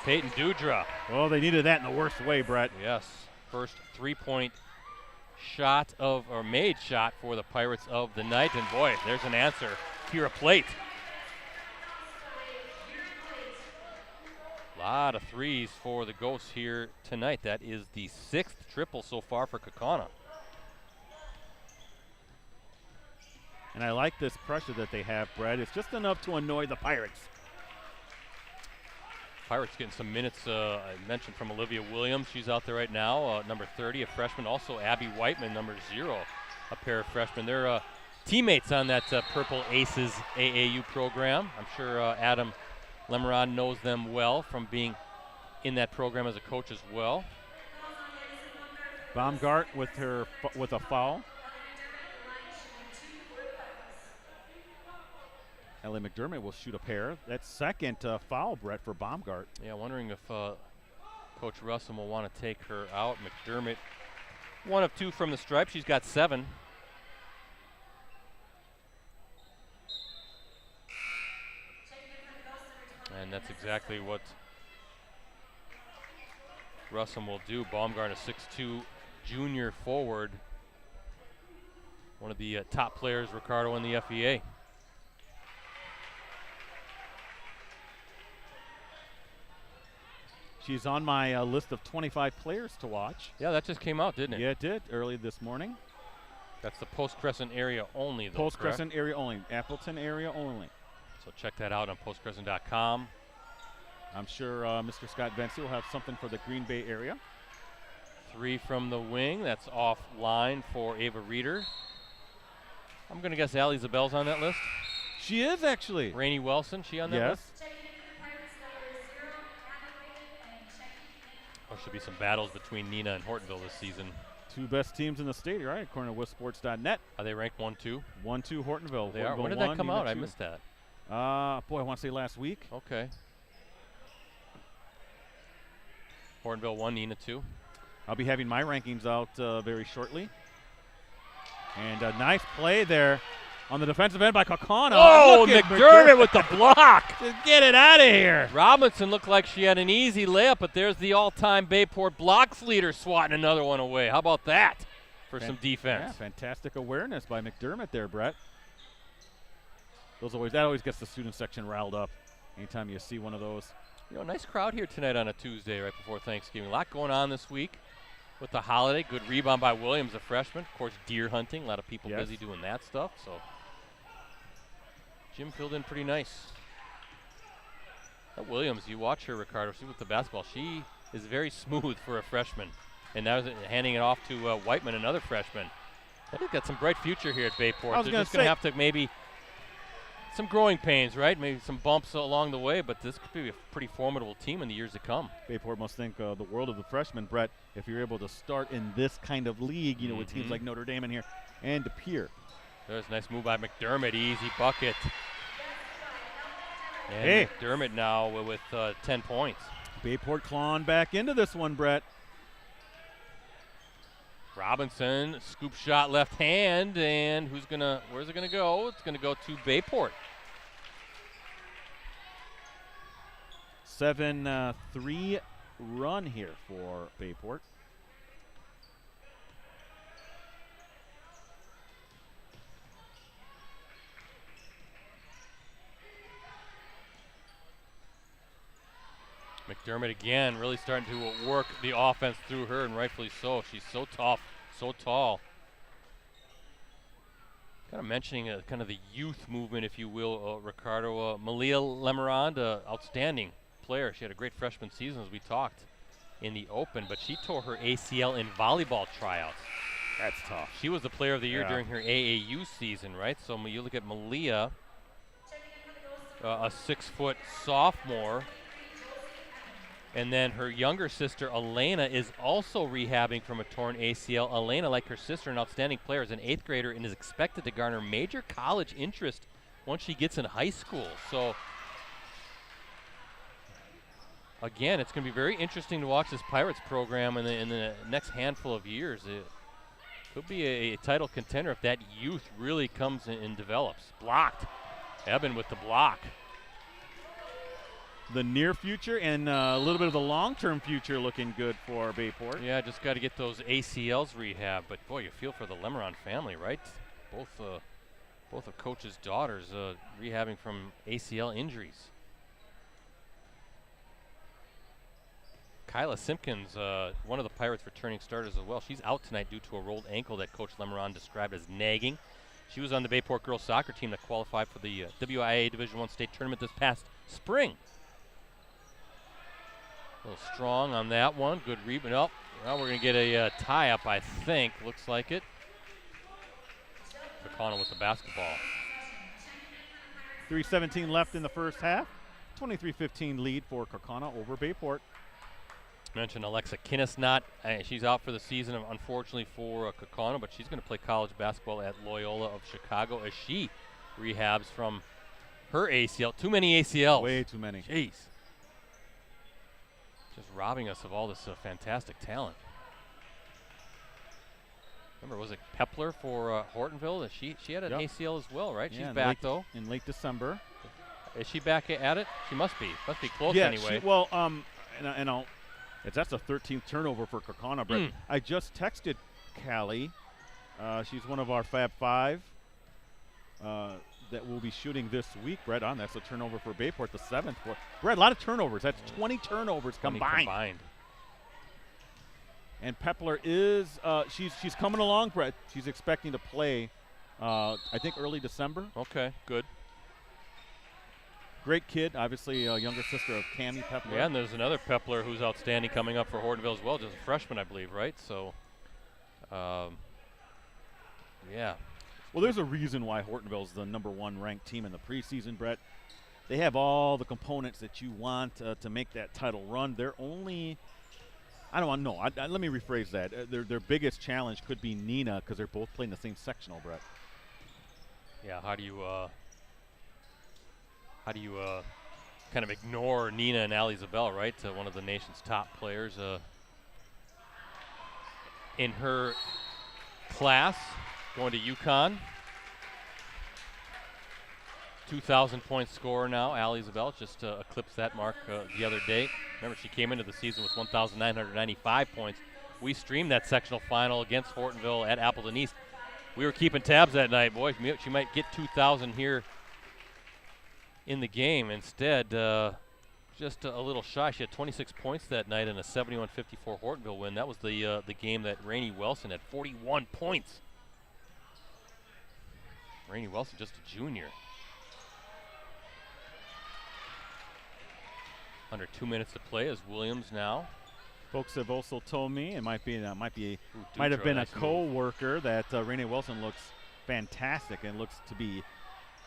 Peyton Dudra. Well, they needed that in the worst way, Brett. Yes, first three-point shot made shot for the Pirates of the night. And boy, there's an answer. Kira Plate. A lot of threes for the Ghosts here tonight. That is the 6th triple so far for Kaukauna. And I like this pressure that they have, Brett. It's just enough to annoy the Pirates. Pirates getting some minutes, I mentioned from Olivia Williams. She's out there right now, number 30, a freshman. Also Abby Whiteman, number 0, a pair of freshmen. They're teammates on that Purple Aces AAU program. I'm sure Adam Lemerod knows them well from being in that program as a coach as well. Baumgart with a foul. Ellie McDermott will shoot a pair. That's second foul, Brett, for Baumgart. Yeah, wondering if Coach Russell will want to take her out. McDermott, 1 of 2 from the stripe. She's got 7. And that's exactly what Russell will do. Baumgart, a 6'2" junior forward. One of the top players, Ricardo, in the FEA. She's on my list of 25 players to watch. Yeah, that just came out, didn't it? Yeah, it did, early this morning. That's the Post Crescent area only, though. Post Crescent area only, Appleton area only. So check that out on postcrescent.com. I'm sure Mr. Scott Vency will have something for the Green Bay area. 3 from the wing. That's offline for Ava Reeder. I'm going to guess Allie Zabel's on that list. She is, actually. Rainey Wilson, she on that list? There should be some battles between Neenah and Hortonville this season. 2 best teams in the state, right? According to WISports.net. Are they ranked 1-2? 1-2 Hortonville. They are. Hortonville When did 1, that come Neenah out? 2. I missed that. Boy, I want to say last week. Okay. Hortonville 1, Neenah 2. I'll be having my rankings out very shortly. And a nice play there on the defensive end by Kaukauna. Oh, McDermott with the block. Just get it out of here. Robinson looked like she had an easy layup, but there's the all-time Bayport blocks leader swatting another one away. How about that for some defense? Yeah, fantastic awareness by McDermott there, Brett. That always gets the student section riled up anytime you see one of those. You know, nice crowd here tonight on a Tuesday right before Thanksgiving. A lot going on this week with the holiday. Good rebound by Williams, a freshman. Of course, deer hunting. A lot of people busy doing that stuff. So Jim filled in pretty nice. That Williams, you watch her, Ricardo. She with the basketball. She is very smooth for a freshman. And now handing it off to Whiteman, another freshman. I think got some bright future here at Bayport. They're just going to have to maybe some growing pains, right? Maybe some bumps along the way, but this could be a pretty formidable team in the years to come. Bayport must think the world of the freshmen, Brett, if you're able to start in this kind of league, you know, with teams like Notre Dame in here and De Pere. There's a nice move by McDermott, easy bucket. And McDermott now with 10 points. Bayport clawing back into this one, Brett. Robinson, scoop shot left hand, and where's it gonna go? It's gonna go to Bayport. 7-3 run here for Bayport. McDermott again really starting to work the offense through her, and rightfully so. She's so tough, so tall. Kind of mentioning kind of the youth movement, if you will, Ricardo. Malia Lemerond, outstanding player. She had a great freshman season, as we talked in the Open, but she tore her ACL in volleyball tryouts. That's tough. She was the player of the year during her AAU season, right? So you look at Malia, a 6-foot sophomore. And then her younger sister, Elena, is also rehabbing from a torn ACL. Elena, like her sister, an outstanding player, is an 8th grader and is expected to garner major college interest once she gets in high school. So, again, it's going to be very interesting to watch this Pirates program in the next handful of years. It could be a title contender if that youth really comes in and develops. Blocked. Eben with the block. The near future and a little bit of the long-term future looking good for Bayport. Yeah, just got to get those ACLs rehab. But boy, you feel for the Lemerond family, right? Both of Coach's daughters rehabbing from ACL injuries. Kyla Simpkins, one of the Pirates' returning starters as well. She's out tonight due to a rolled ankle that Coach Lemerond described as nagging. She was on the Bayport girls soccer team that qualified for the WIA Division I state tournament this past spring. A little strong on that one. Good rebound. Oh, well, we're going to get a tie-up, I think. Looks like it. Kaukauna with the basketball. 3:17 left in the first half. 23-15 lead for Kaukauna over Bayport. Mentioned Alexa Kinnis she's out for the season, unfortunately, for Kaukauna, but she's going to play college basketball at Loyola of Chicago as she rehabs from her ACL. Too many ACLs. Way too many. Jeez. Just robbing us of all this fantastic talent. Remember, was it Pepler for Hortonville? She had an ACL as well, right? Yeah, she's back, though. In late December. Is she back at it? She must be. Must be close yeah, anyway. That's the 13th turnover for Kaukauna, Brett. I just texted Callie. She's one of our Fab Five that will be shooting this week, Brett. That's a turnover for Bayport, the 7th. Brett, a lot of turnovers. That's 20 turnovers combined. And Pepler is she's coming along, Brett. She's expecting to play, I think, early December. Okay, good. Great kid, obviously a younger sister of Cammie Pepler. Yeah, and there's another Pepler who's outstanding coming up for Hortonville as well, just a freshman, I believe, right? So, yeah. Well, there's a reason why Hortonville is the #1 ranked team in the preseason, Brett. They have all the components that you want to make that title run. They're only, let me rephrase that. Their biggest challenge could be Nina because they're both playing the same sectional, Brett. Yeah, how do you kind of ignore Nina and Ali Zabel, right? One of the nation's top players in her class, going to UConn. 2,000-point scorer now. Ali Zabel just eclipsed that mark the other day. Remember, she came into the season with 1,995 points. We streamed that sectional final against Hortonville at Appleton East. We were keeping tabs that night, boy. She might get 2,000 here in the game. Instead, just a little shy. She had 26 points that night in a 71-54 Hortonville win. That was the game that Rainey Wilson had 41 points. Rainey Wilson, just a junior. Under 2 minutes to play as Williams now. Folks have also told me it might have been a nice co-worker that Rainey Wilson looks fantastic and looks to be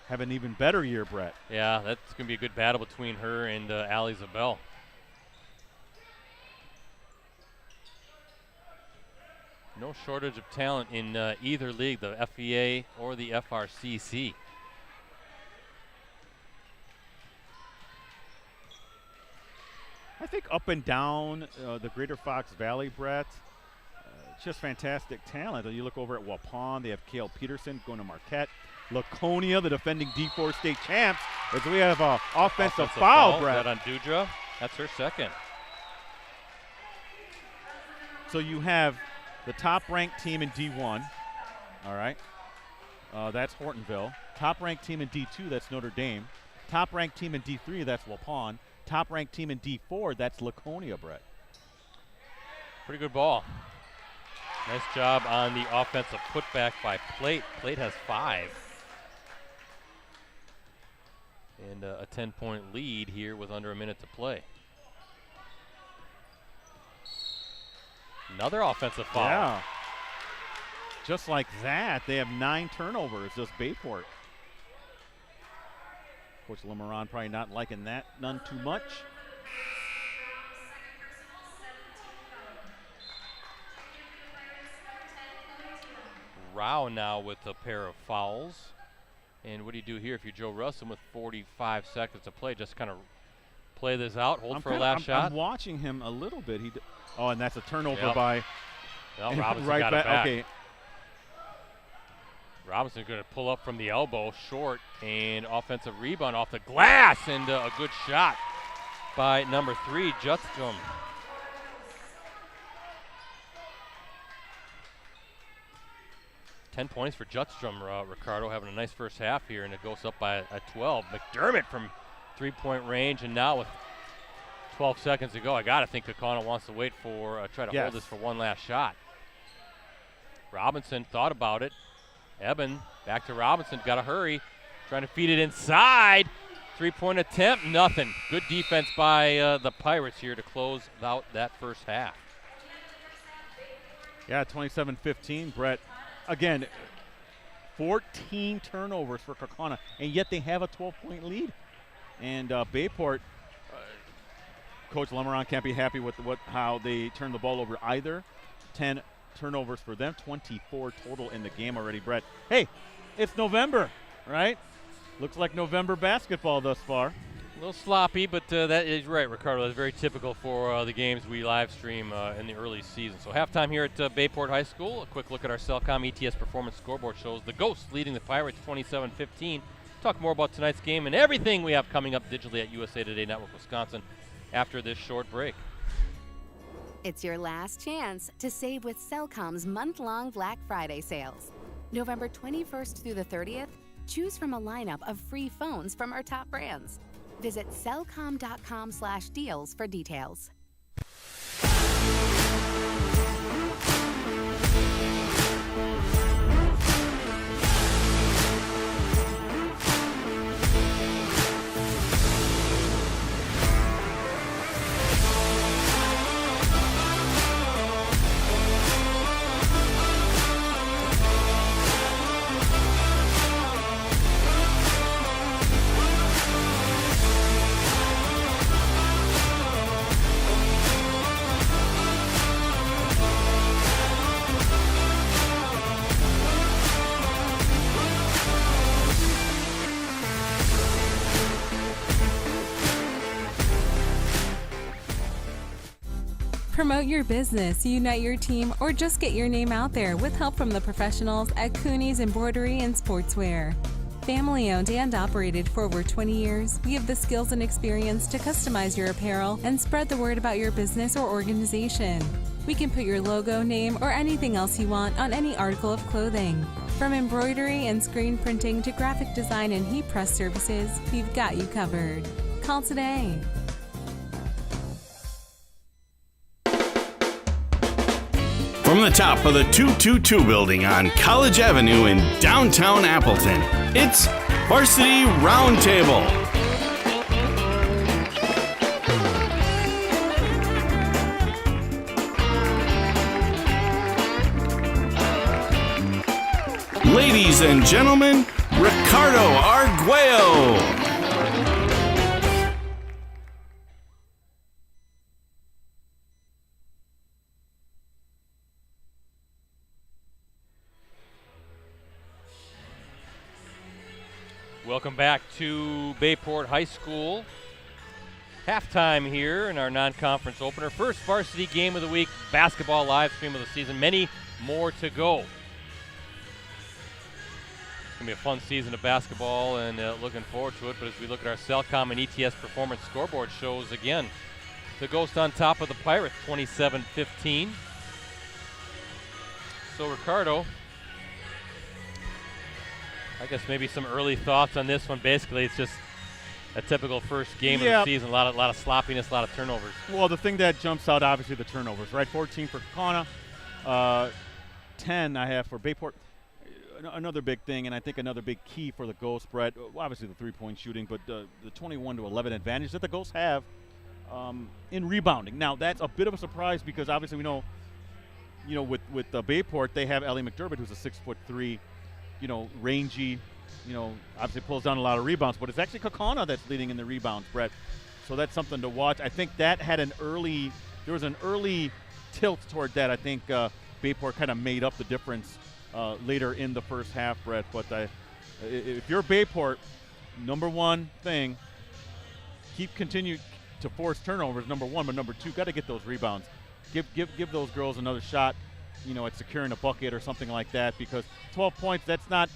have an even better year, Brett. Yeah, that's going to be a good battle between her and Ali Zabel. No shortage of talent in either league, the FEA or the FRCC. I think up and down the Greater Fox Valley, Brett, just fantastic talent. You look over at Waupun, they have Cale Peterson going to Marquette. Laconia, the defending D4 state champs, as we have an offensive foul, Brett. Is that on Dudra? That's her second. So you have the top-ranked team in D1, all right? That's Hortonville. Top-ranked team in D2, that's Notre Dame. Top-ranked team in D3, that's Waupun. Top-ranked team in D4, that's Laconia, Brett. Pretty good ball. Nice job on the offensive putback by Plate. Plate has 5. And a 10-point lead here with under a minute to play. Another offensive foul. Yeah. Just like that, they have 9 turnovers, just Bayport. Coach Lemoran probably not liking that none too much. Rao now with a pair of fouls. And what do you do here if you're Joe Russell with 45 seconds to play? Just kind of play this out, hold for a last shot? I'm watching him a little bit. And that's a turnover by Robinson right got it back. Okay. Robinson going to pull up from the elbow, short, and offensive rebound off the glass, and a good shot by number 3, Jutstrom. $10 points for Jutstrom, Ricardo, having a nice first half here, and it goes up by a 12. McDermott from three-point range, and now with 12 seconds to go, I got to think Kaukauna wants to wait for, try to hold this for one last shot. Robinson thought about it. Eben back to Robinson, got to hurry, trying to feed it inside. Three-point attempt, nothing. Good defense by the Pirates here to close out that first half. Yeah, 27-15, Brett. Again, 14 turnovers for Kaukauna, and yet they have a 12-point lead. And Bayport, Coach Lemeron can't be happy with how they turned the ball over either. 10 turnovers for them, 24 total in the game already, Brett. Hey, it's November, right? Looks like November basketball thus far. A little sloppy, but that is right, Ricardo. That's very typical for the games we live stream in the early season. So halftime here at Bayport High School. A quick look at our Cellcom ETS Performance scoreboard shows the Ghosts leading the Pirates 27-15. Talk more about tonight's game and everything we have coming up digitally at USA Today Network Wisconsin after this short break. It's your last chance to save with Cellcom's month-long Black Friday sales. November 21st through the 30th, choose from a lineup of free phones from our top brands. Visit cellcom.com/deals for details. Promote your business, unite your team, or just get your name out there with help from the professionals at Cooney's Embroidery and Sportswear. Family owned and operated for over 20 years, we have the skills and experience to customize your apparel and spread the word about your business or organization. We can put your logo, name, or anything else you want on any article of clothing. From embroidery and screen printing to graphic design and heat press services, we've got you covered. Call today. From the top of the 222 building on College Avenue in downtown Appleton, it's Varsity Roundtable. Ladies and gentlemen, Ricardo Arguello. Welcome back to Bayport High School. Halftime here in our non-conference opener. First varsity game of the week, basketball live stream of the season. Many more to go. It's going to be a fun season of basketball and looking forward to it. But as we look at our Cellcom and ETS Performance scoreboard shows, again, the Ghost on top of the Pirates, 27-15. So, Ricardo, I guess maybe some early thoughts on this one. Basically, it's just a typical first game of the season. A lot of sloppiness, a lot of turnovers. Well, the thing that jumps out, obviously, the turnovers, right? 14 for Kaukauna, 10 I have for Bayport. Another big thing, and I think another big key for the Ghosts, Brett, obviously the three-point shooting, but the 21-11 advantage that the Ghosts have in rebounding. Now, that's a bit of a surprise because obviously we know, with Bayport, they have Ellie McDermott, who's a 6'3", rangy, obviously pulls down a lot of rebounds, but it's actually Kaukauna that's leading in the rebounds, Brett. So that's something to watch. I think that had there was an early tilt toward that. I think Bayport kind of made up the difference later in the first half, Brett. But if you're Bayport, number one thing, continue to force turnovers, number one, but number two, got to get those rebounds. Give those girls another shot, at securing a bucket or something like that, because 12 points, that's not,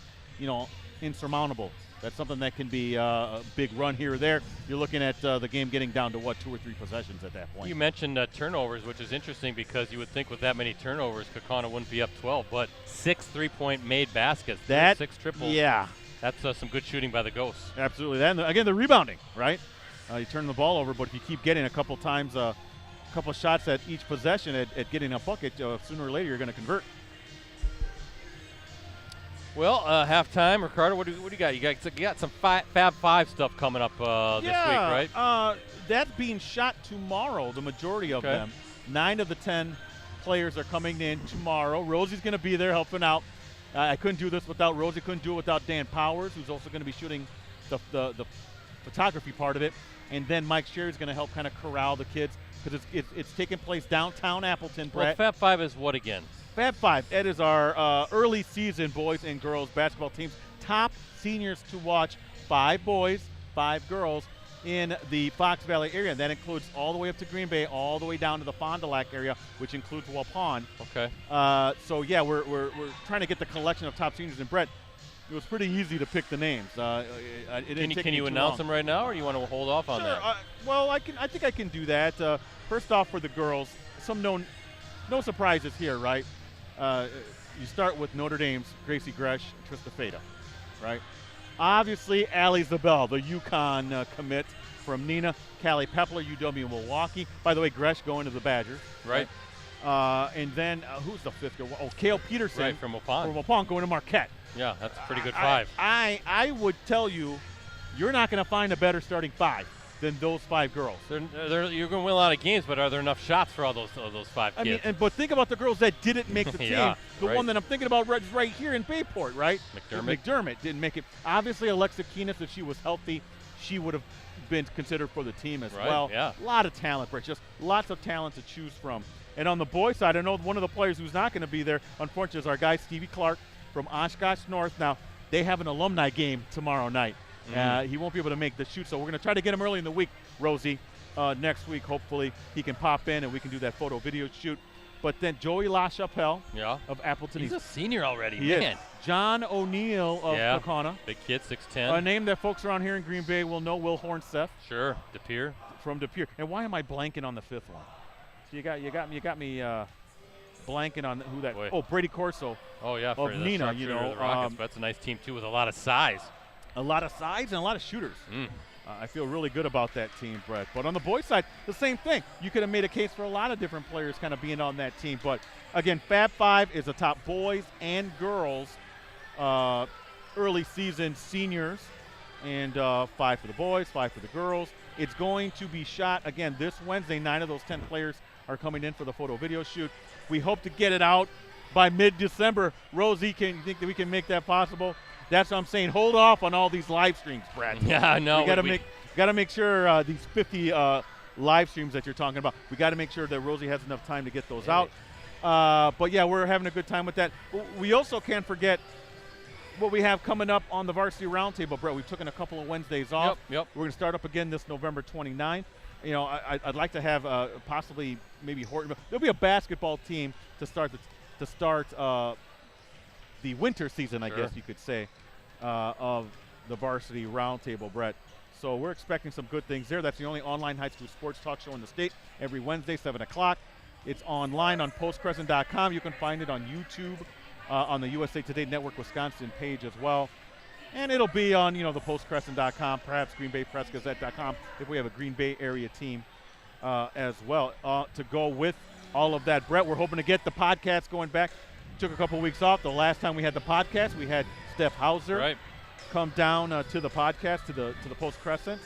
insurmountable. That's something that can be a big run here or there. You're looking at the game getting down to, 2 or 3 possessions at that point. You mentioned turnovers, which is interesting because you would think with that many turnovers, Kaukauna wouldn't be up 12, but 6 3-point made baskets. 6 triples. Yeah. That's some good shooting by the Ghosts. Absolutely. That, and again, the rebounding, right? You turn the ball over, but if you keep getting a couple times, a couple shots at each possession at getting a bucket, sooner or later you're going to convert. Well, halftime, Ricardo. What do you got? You got some Fab Five stuff coming up this week, right? That's being shot tomorrow. The majority of them, 9 of the 10 players are coming in tomorrow. Rosie's going to be there helping out. I couldn't do this without Rosie. Couldn't do it without Dan Powers, who's also going to be shooting the photography part of it. And then Mike Sherry's going to help kind of corral the kids because it's taking place downtown Appleton, Brett. Well, Fab Five is what again? Fab Five. That is our early season boys and girls basketball teams. Top seniors to watch: 5 boys, 5 girls in the Fox Valley area. That includes all the way up to Green Bay, all the way down to the Fond du Lac area, which includes Waupun. Okay. So yeah, we're trying to get the collection of top seniors. And Brett, it was pretty easy to pick the names. Can you announce them right now, or you want to hold off on that? Well, I think I can do that. First off, for the girls, no surprises here, right? You start with Notre Dame's Gracie Gresh and Trista Feta, right? Obviously, Allie Zabel, the UConn commit from Neenah. Callie Pepler, UW Milwaukee. By the way, Gresh going to the Badgers. Right. And then who's the 5th girl? Oh, Kale Peterson. Right, from Waupun. From Waupun going to Marquette. Yeah, that's a pretty good 5. I would tell you're not going to find a better starting 5 than those 5 girls. You're going to win a lot of games, but are there enough shots for all those 5 kids? I mean, but think about the girls that didn't make the team. Yeah, the one that I'm thinking about right here in Bayport, right? McDermott didn't make it. Obviously, Alexa Keenis, if she was healthy, she would have been considered for the team as well. Yeah. A lot of talent, Brett. Just lots of talent to choose from. And on the boys' side, I know one of the players who's not going to be there, unfortunately, is our guy Stevie Clark from Oshkosh North. Now, they have an alumni game tomorrow night. He won't be able to make the shoot, so we're going to try to get him early in the week, Rosie. Next week, hopefully, he can pop in and we can do that photo video shoot. But then Joey LaChapelle of Appleton. He's a senior already, he man. Is. John O'Neill of Kaukauna. Big kid, 6'10". A name that folks around here in Green Bay will know, Will Hornseth. Sure, DePere. From DePere. And why am I blanking on the 5th one? So you got me blanking on who that. Boy. Oh, Brady Corso. Oh yeah, of for the Neenah, you know. The Rockets, but that's a nice team too with a lot of size. A lot of size and a lot of shooters. I feel really good about that team, Brett. But on the boys' side, the same thing. You could have made a case for a lot of different players kind of being on that team. But again, Fab Five is a top boys and girls early season seniors, and 5 for the boys, 5 for the girls. It's going to be shot again this Wednesday. 9 of those 10 players are coming in for the photo video shoot. We hope to get it out by mid-December. Rosie, can you think that we can make that possible? That's what I'm saying. Hold off on all these live streams, Brad. Yeah, no. We got to make sure these 50 live streams that you're talking about. We got to make sure that Rosie has enough time to get those out. But yeah, we're having a good time with that. We also can't forget what we have coming up on the Varsity Roundtable, Brett. We've taken a couple of Wednesdays off. Yep. We're going to start up again this November 29th. You know, I'd like to have possibly maybe Horton. There'll be a basketball team to start the winter season, I guess you could say, of the Varsity Roundtable, Brett. So we're expecting some good things there. That's the only online high school sports talk show in the state. Every Wednesday, 7 o'clock. It's online on postcrescent.com. You can find it on YouTube, on the USA Today Network Wisconsin page as well. And it'll be on, the postcrescent.com, perhaps greenbaypressgazette.com if we have a Green Bay area team as well to go with all of that. Brett, we're hoping to get the podcast going back. Took a couple weeks off. The last time we had the podcast, we had Steph Hauser come down to the podcast, to the Post Crescent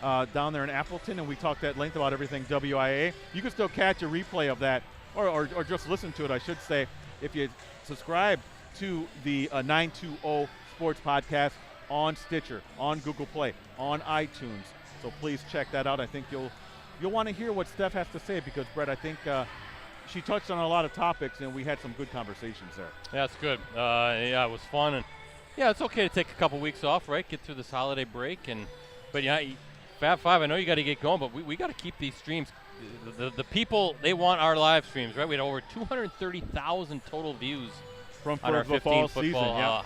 down there in Appleton, and we talked at length about everything WIA. You can still catch a replay of that, or just listen to it, I should say, if you subscribe to the 920 Sports Podcast on Stitcher, on Google Play, on iTunes. So please check that out. I think you'll want to hear what Steph has to say because, Brett, I think she touched on a lot of topics, and we had some good conversations there. Yeah, it's good. Yeah, it was fun. And, yeah, it's okay to take a couple weeks off, right, get through this holiday break. But, yeah, Fab Five, I know you got to get going, but we got to keep these streams. The people, they want our live streams, right? We had over 230,000 total views on our 15 football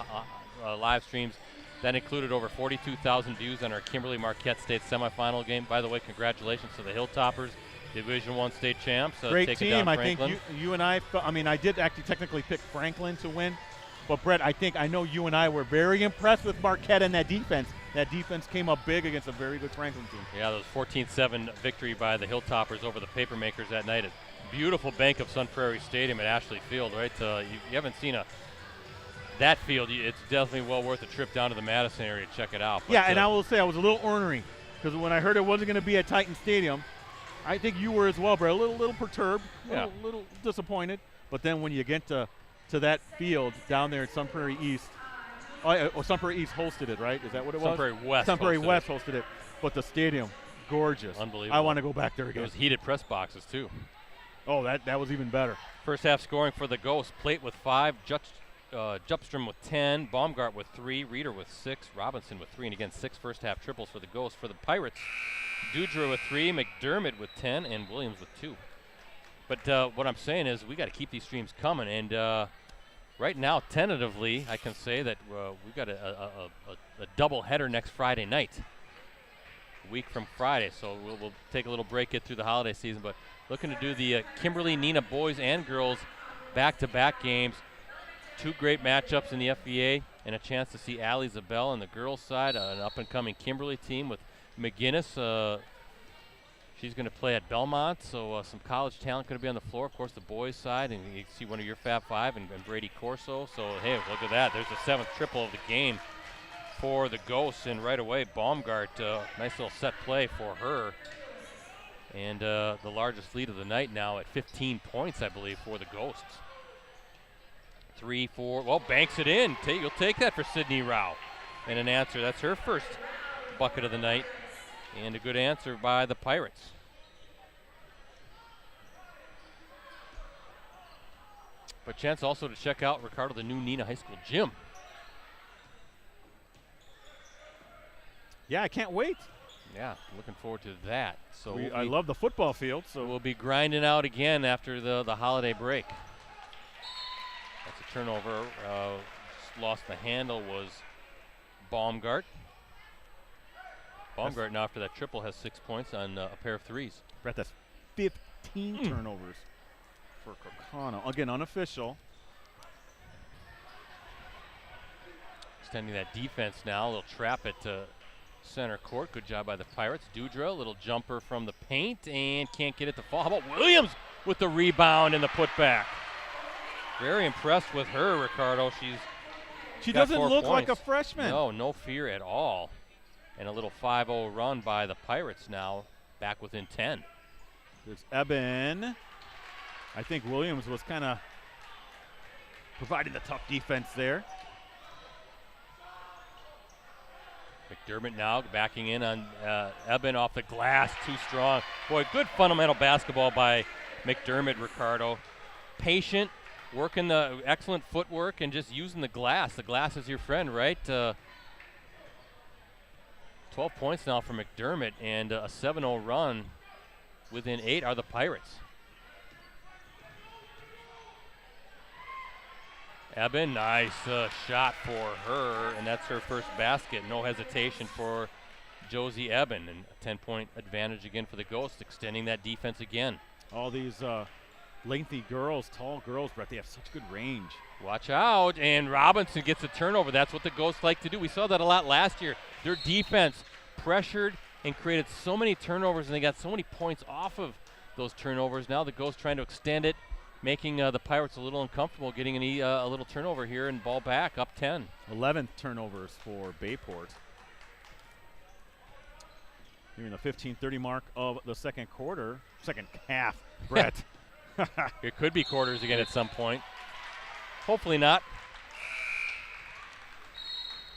live streams. That included over 42,000 views on our Kimberly Marquette State semifinal game. By the way, congratulations to the Hilltoppers, Division I state champs. Great team. I think you and I did actually technically pick Franklin to win. But, Brett, I know you and I were very impressed with Marquette and that defense. That defense came up big against a very good Franklin team. Yeah, that was 14-7 victory by the Hilltoppers over the Papermakers that night at beautiful bank of Sun Prairie Stadium at Ashley Field, right? You haven't seen that field, it's definitely well worth a trip down to the Madison area to check it out. But, Yeah, and I will say I was a little ornery because when I heard it wasn't going to be at Titan Stadium, I think you were as well, Brett. A little perturbed, a little disappointed. But then when you get to that field down there at Sun Prairie East, Sun Prairie East hosted it, right? Is that what it was? Sun Prairie West. Sun Prairie West hosted it. But the stadium, gorgeous. Unbelievable. I want to go back there again. It was heated press boxes, too. Oh, that was even better. First half scoring for the Ghosts. Plate with 5, Jupstrom with 10, Baumgart with 3, Reeder with 6, Robinson with 3, and again 6 first half triples for the Ghosts. For the Pirates, Dudra with 3, McDermott with 10, and Williams with 2. But what I'm saying is we got to keep these streams coming, and right now, tentatively, I can say that we've got a double header next Friday night, a week from Friday. So we'll take a little break, get through the holiday season, but looking to do the Kimberly Neenah boys and girls back-to-back games. 2 great matchups in the FVA and a chance to see Allie Zabel on the girls' side, an up-and-coming Kimberly team with McGinnis. She's going to play at Belmont, so some college talent going to be on the floor. Of course, the boys' side, and you see one of your Fab Five and Brady Corso. So, hey, look at that. There's the 7th triple of the game for the Ghosts, and right away, Baumgart, nice little set play for her. And the largest lead of the night now at 15 points, I believe, for the Ghosts. 3, 4, well, banks it in. You'll take that for Sydney Rao. And an answer. That's her first bucket of the night. And a good answer by the Pirates. But chance also to check out, Ricardo, the new Neenah High School gym. Yeah, I can't wait. Yeah, looking forward to that. So I love the football field. So we'll be grinding out again after the holiday break. That's a turnover. Lost the handle was Baumgart. Baumgart now after that triple has 6 points on a pair of threes. Brett, that's 15 turnovers for Kaukauna. Again, unofficial. Extending that defense now. A little trap at center court. Good job by the Pirates. Dudra, a little jumper from the paint and can't get it to fall. How about Williams with the rebound and the putback? Very impressed with her, Ricardo. She got doesn't 4 look like points. a freshman. No fear at all. And a little 5-0 run by the Pirates now, back within 10. There's Eben. I think Williams was kind of providing the tough defense there. McDermott now backing in on Eben off the glass, too strong. Boy, good fundamental basketball by McDermott, Ricardo. Patient, working the excellent footwork and just using the glass. The glass is your friend, right? 12 points now for McDermott, and a 7-0 run within 8 are the Pirates. Eben, nice shot for her, and that's her first basket. No hesitation for Josie Eben, and a 10-point advantage again for the Ghosts, extending that defense again. All these lengthy girls, tall girls, Brett, they have such good range. Watch out, and Robinson gets a turnover. That's what the Ghosts like to do. We saw that a lot last year. Their defense pressured and created so many turnovers, and they got so many points off of those turnovers. Now the Ghosts trying to extend it, making the Pirates a little uncomfortable, getting a little turnover here and ball back, up 10. 11th turnovers for Bayport. Here in the 15:30 mark of the second half, Brett. It could be quarters again at some point. Hopefully not.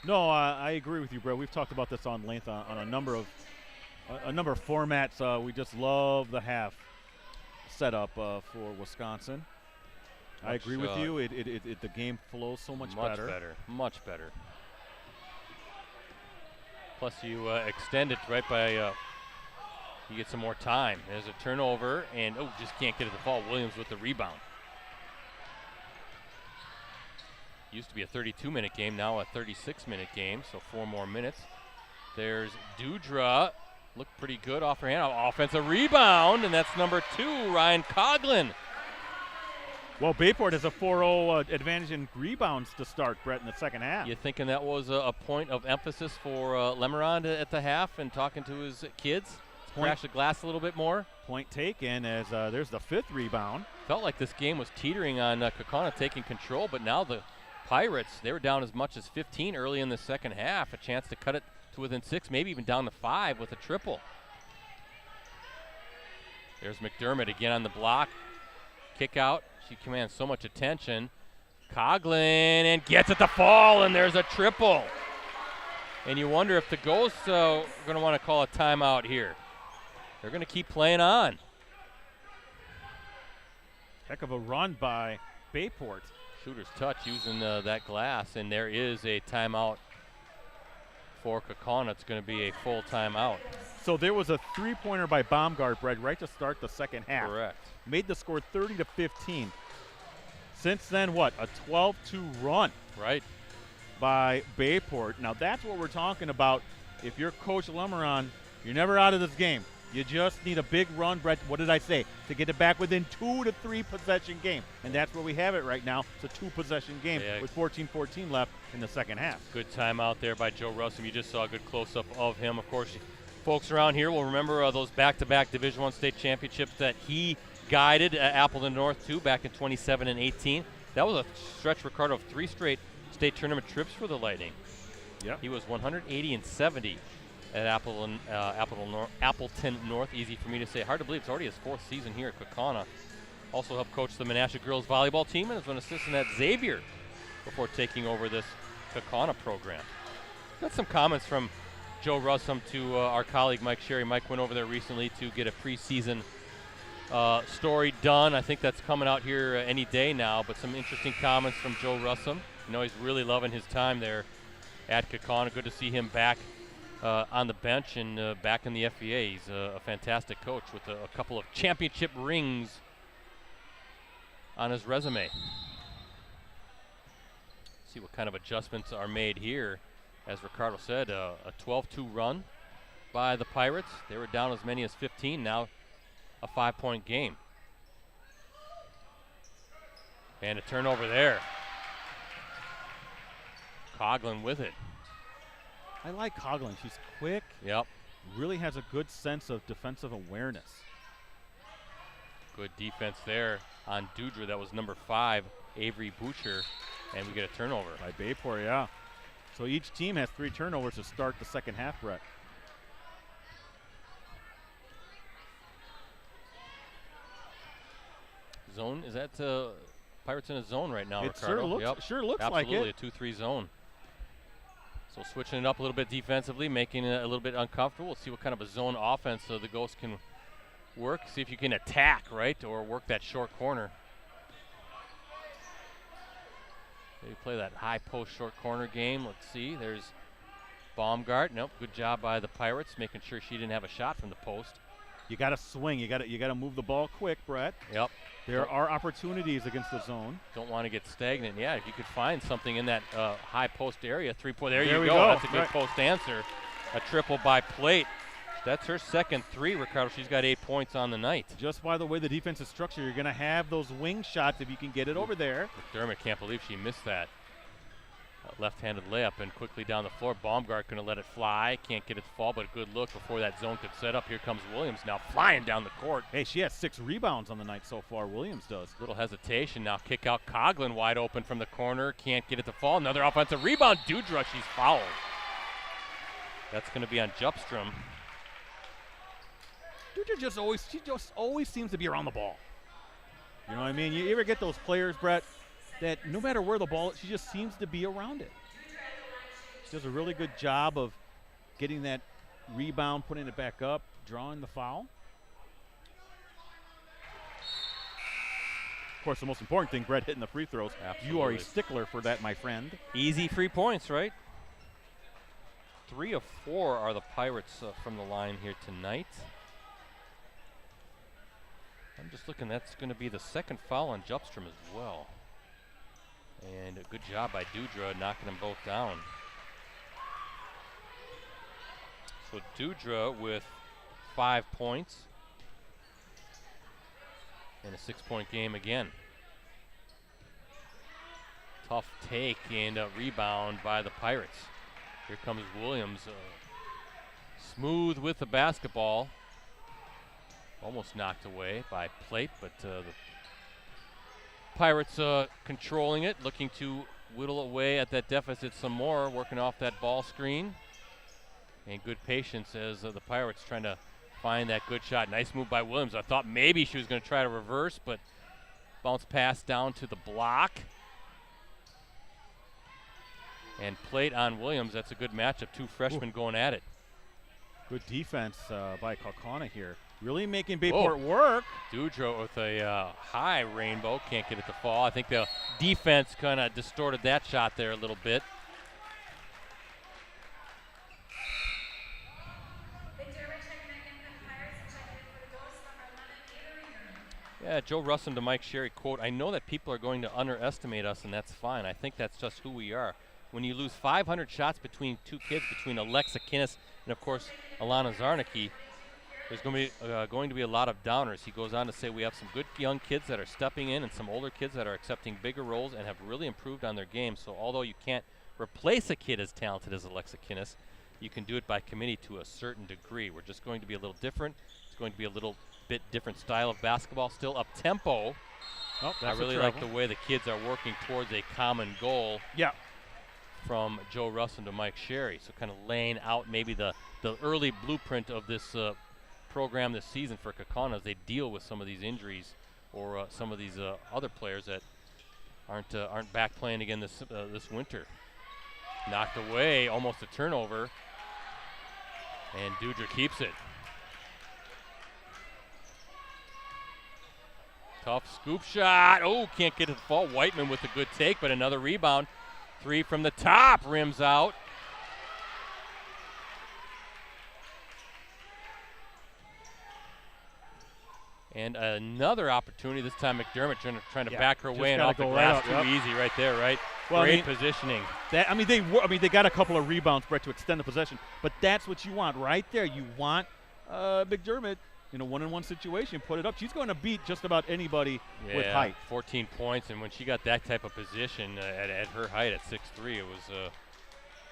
No, I agree with you, Brett. We've talked about this on length on a number of formats. We just love the half setup for Wisconsin. I agree with you. The game flows so much better. Much better. Plus, you extend it right by. You get some more time. There's a turnover, and just can't get it to fall. Williams with the rebound. Used to be a 32-minute game, now a 36-minute game, so 4 more minutes. There's Dudra. Looked pretty good off her hand. Offensive rebound, and that's number 2, Ryan Coughlin. Well, Bayport has a 4-0 advantage in rebounds to start, Brett, in the second half. You thinking that was a point of emphasis for Lemerond at the half and talking to his kids? Crash the glass a little bit more? Point taken as there's the 5th rebound. Felt like this game was teetering on Kaukauna taking control, but now the Pirates, they were down as much as 15 early in the second half. A chance to cut it to within 6, maybe even down to 5 with a triple. There's McDermott again on the block. Kick out. She commands so much attention. Coughlin and gets it to fall, and there's a triple. And you wonder if the Ghosts are going to want to call a timeout here. They're going to keep playing on. Heck of a run by Bayport. Shooter's touch using that glass, and there is a timeout for Kaukauna. It's going to be a full timeout. So there was a three-pointer by Baumgart, Brett, right to start the second half. Correct. Made the score 30-15. Since then, what? A 12-2 run. Right. By Bayport. Now that's what we're talking about. If you're Coach Lemeron, you're never out of this game. You just need a big run, Brett. What did I say? To get it back within 2 to 3 possession game. And that's where we have it right now. It's a 2-possession game with 14-14 left in the second half. Good timeout there by Joe Russum. You just saw a good close-up of him. Of course, folks around here will remember those back-to-back Division I state championships that he guided Appleton North to back in 27 and 18. That was a stretch, Ricardo, of 3 straight state tournament trips for the Lightning. Yep. He was 180 and 70 at Appleton North. Easy for me to say. Hard to believe it's already his 4th season here at Kaukauna. Also helped coach the Menasha girls volleyball team and has been assistant at Xavier before taking over this Kaukauna program. Got some comments from Joe Russum to our colleague Mike Sherry. Mike went over there recently to get a preseason story done. I think that's coming out here any day now, but some interesting comments from Joe Russum. You know, he's really loving his time there at Kaukauna. Good to see him back on the bench and back in the FVA. He's a fantastic coach with a couple of championship rings on his resume. See what kind of adjustments are made here. As Ricardo said, a 12-2 run by the Pirates. They were down as many as 15, now a 5-point game. And a turnover there. Coughlin with it. I like Coughlin. She's quick. Yep. Really has a good sense of defensive awareness. Good defense there on Dudra. That was number 5, Avery Boucher. And we get a turnover. By Bayport, yeah. So each team has 3 turnovers to start the second half, Brett. Zone, is that Pirates in a zone right now, It Ricardo? sure looks Absolutely, like it. Absolutely, a 2-3 zone. So switching it up a little bit defensively, making it a little bit uncomfortable. We'll see what kind of a zone offense the Ghosts can work. See if you can attack, right, or work that short corner. They play that high post short corner game. Let's see. There's Baumgart. Nope, good job by the Pirates, making sure she didn't have a shot from the post. You got to swing. You got to move the ball quick, Brett. Yep. There are opportunities against the zone. Don't want to get stagnant. Yeah, if you could find something in that high post area, 3-point. There you we go. go. That's a good post answer. A triple by Plate. That's her second 3, Ricardo. She's got 8 points on the night. Just by the way the defense is structured, you're going to have those wing shots if you can get it over there. McDermott can't believe she missed that. Left-handed layup and quickly down the floor. Baumgart going to let it fly. Can't get it to fall, but a good look before that zone could set up. Here comes Williams now flying down the court. Hey, she has 6 rebounds on the night so far. Williams does. Little hesitation now. Kick out Coughlin wide open from the corner. Can't get it to fall. Another offensive rebound. Dudra, she's fouled. That's going to be on Jupstrom. Dudra just always seems to be around the ball. You know what I mean? You ever get those players, Brett, that no matter where the ball is, she just seems to be around it. She does a really good job of getting that rebound, putting it back up, drawing the foul. Of course, the most important thing, Brett, hitting the free throws. Absolutely. You are a stickler for that, my friend. Easy free points, right? 3 of 4 are the Pirates from the line here tonight. I'm just looking, that's going to be the second foul on Jupstrom as well. And a good job by Dudra knocking them both down. So Dudra with 5 points. And a 6-point game again. Tough take and a rebound by the Pirates. Here comes Williams. Smooth with the basketball. Almost knocked away by Plate, but the Pirates controlling it, looking to whittle away at that deficit some more, working off that ball screen. And good patience as the Pirates trying to find that good shot. Nice move by Williams. I thought maybe she was going to try to reverse, but bounce pass down to the block. And plate on Williams. That's a good matchup. Two freshmen going at it. Good defense by Kaukauna here. Really making Bayport work. Dudro with a high rainbow. Can't get it to fall. I think the defense kind of distorted that shot there a little bit. Yeah, Joe Russin to Mike Sherry, quote, "I know that people are going to underestimate us, and that's fine. I think that's just who we are. When you lose 500 shots between two kids, between Alexa Kinnis and, of course, Alana Zarnicki, there's going to be a lot of downers." He goes on to say, "We have some good young kids that are stepping in and some older kids that are accepting bigger roles and have really improved on their game. So although you can't replace a kid as talented as Alexa Kinnis, you can do it by committee to a certain degree. We're just going to be a little different. It's going to be a little bit different style of basketball, still up tempo." I really like the way the kids are working towards a common goal. Yeah. From Joe Russin to Mike Sherry. So kind of laying out maybe the early blueprint of this program this season for Kaukauna as they deal with some of these injuries or some of these other players that aren't back playing again this winter. Knocked away, almost a turnover, and Dudra keeps it. Tough scoop shot. Oh, can't get it to fall. Whiteman with a good take, but another rebound. Three from the top, rims out. And another opportunity, this time McDermott trying to back her way and off the glass. Too easy right there, right? Well, great positioning. They got a couple of rebounds, Brett, to extend the possession, but that's what you want right there. You want McDermott in a one-on-one situation, put it up. She's going to beat just about anybody with height. 14 points, and when she got that type of position at her height at 6'3", it was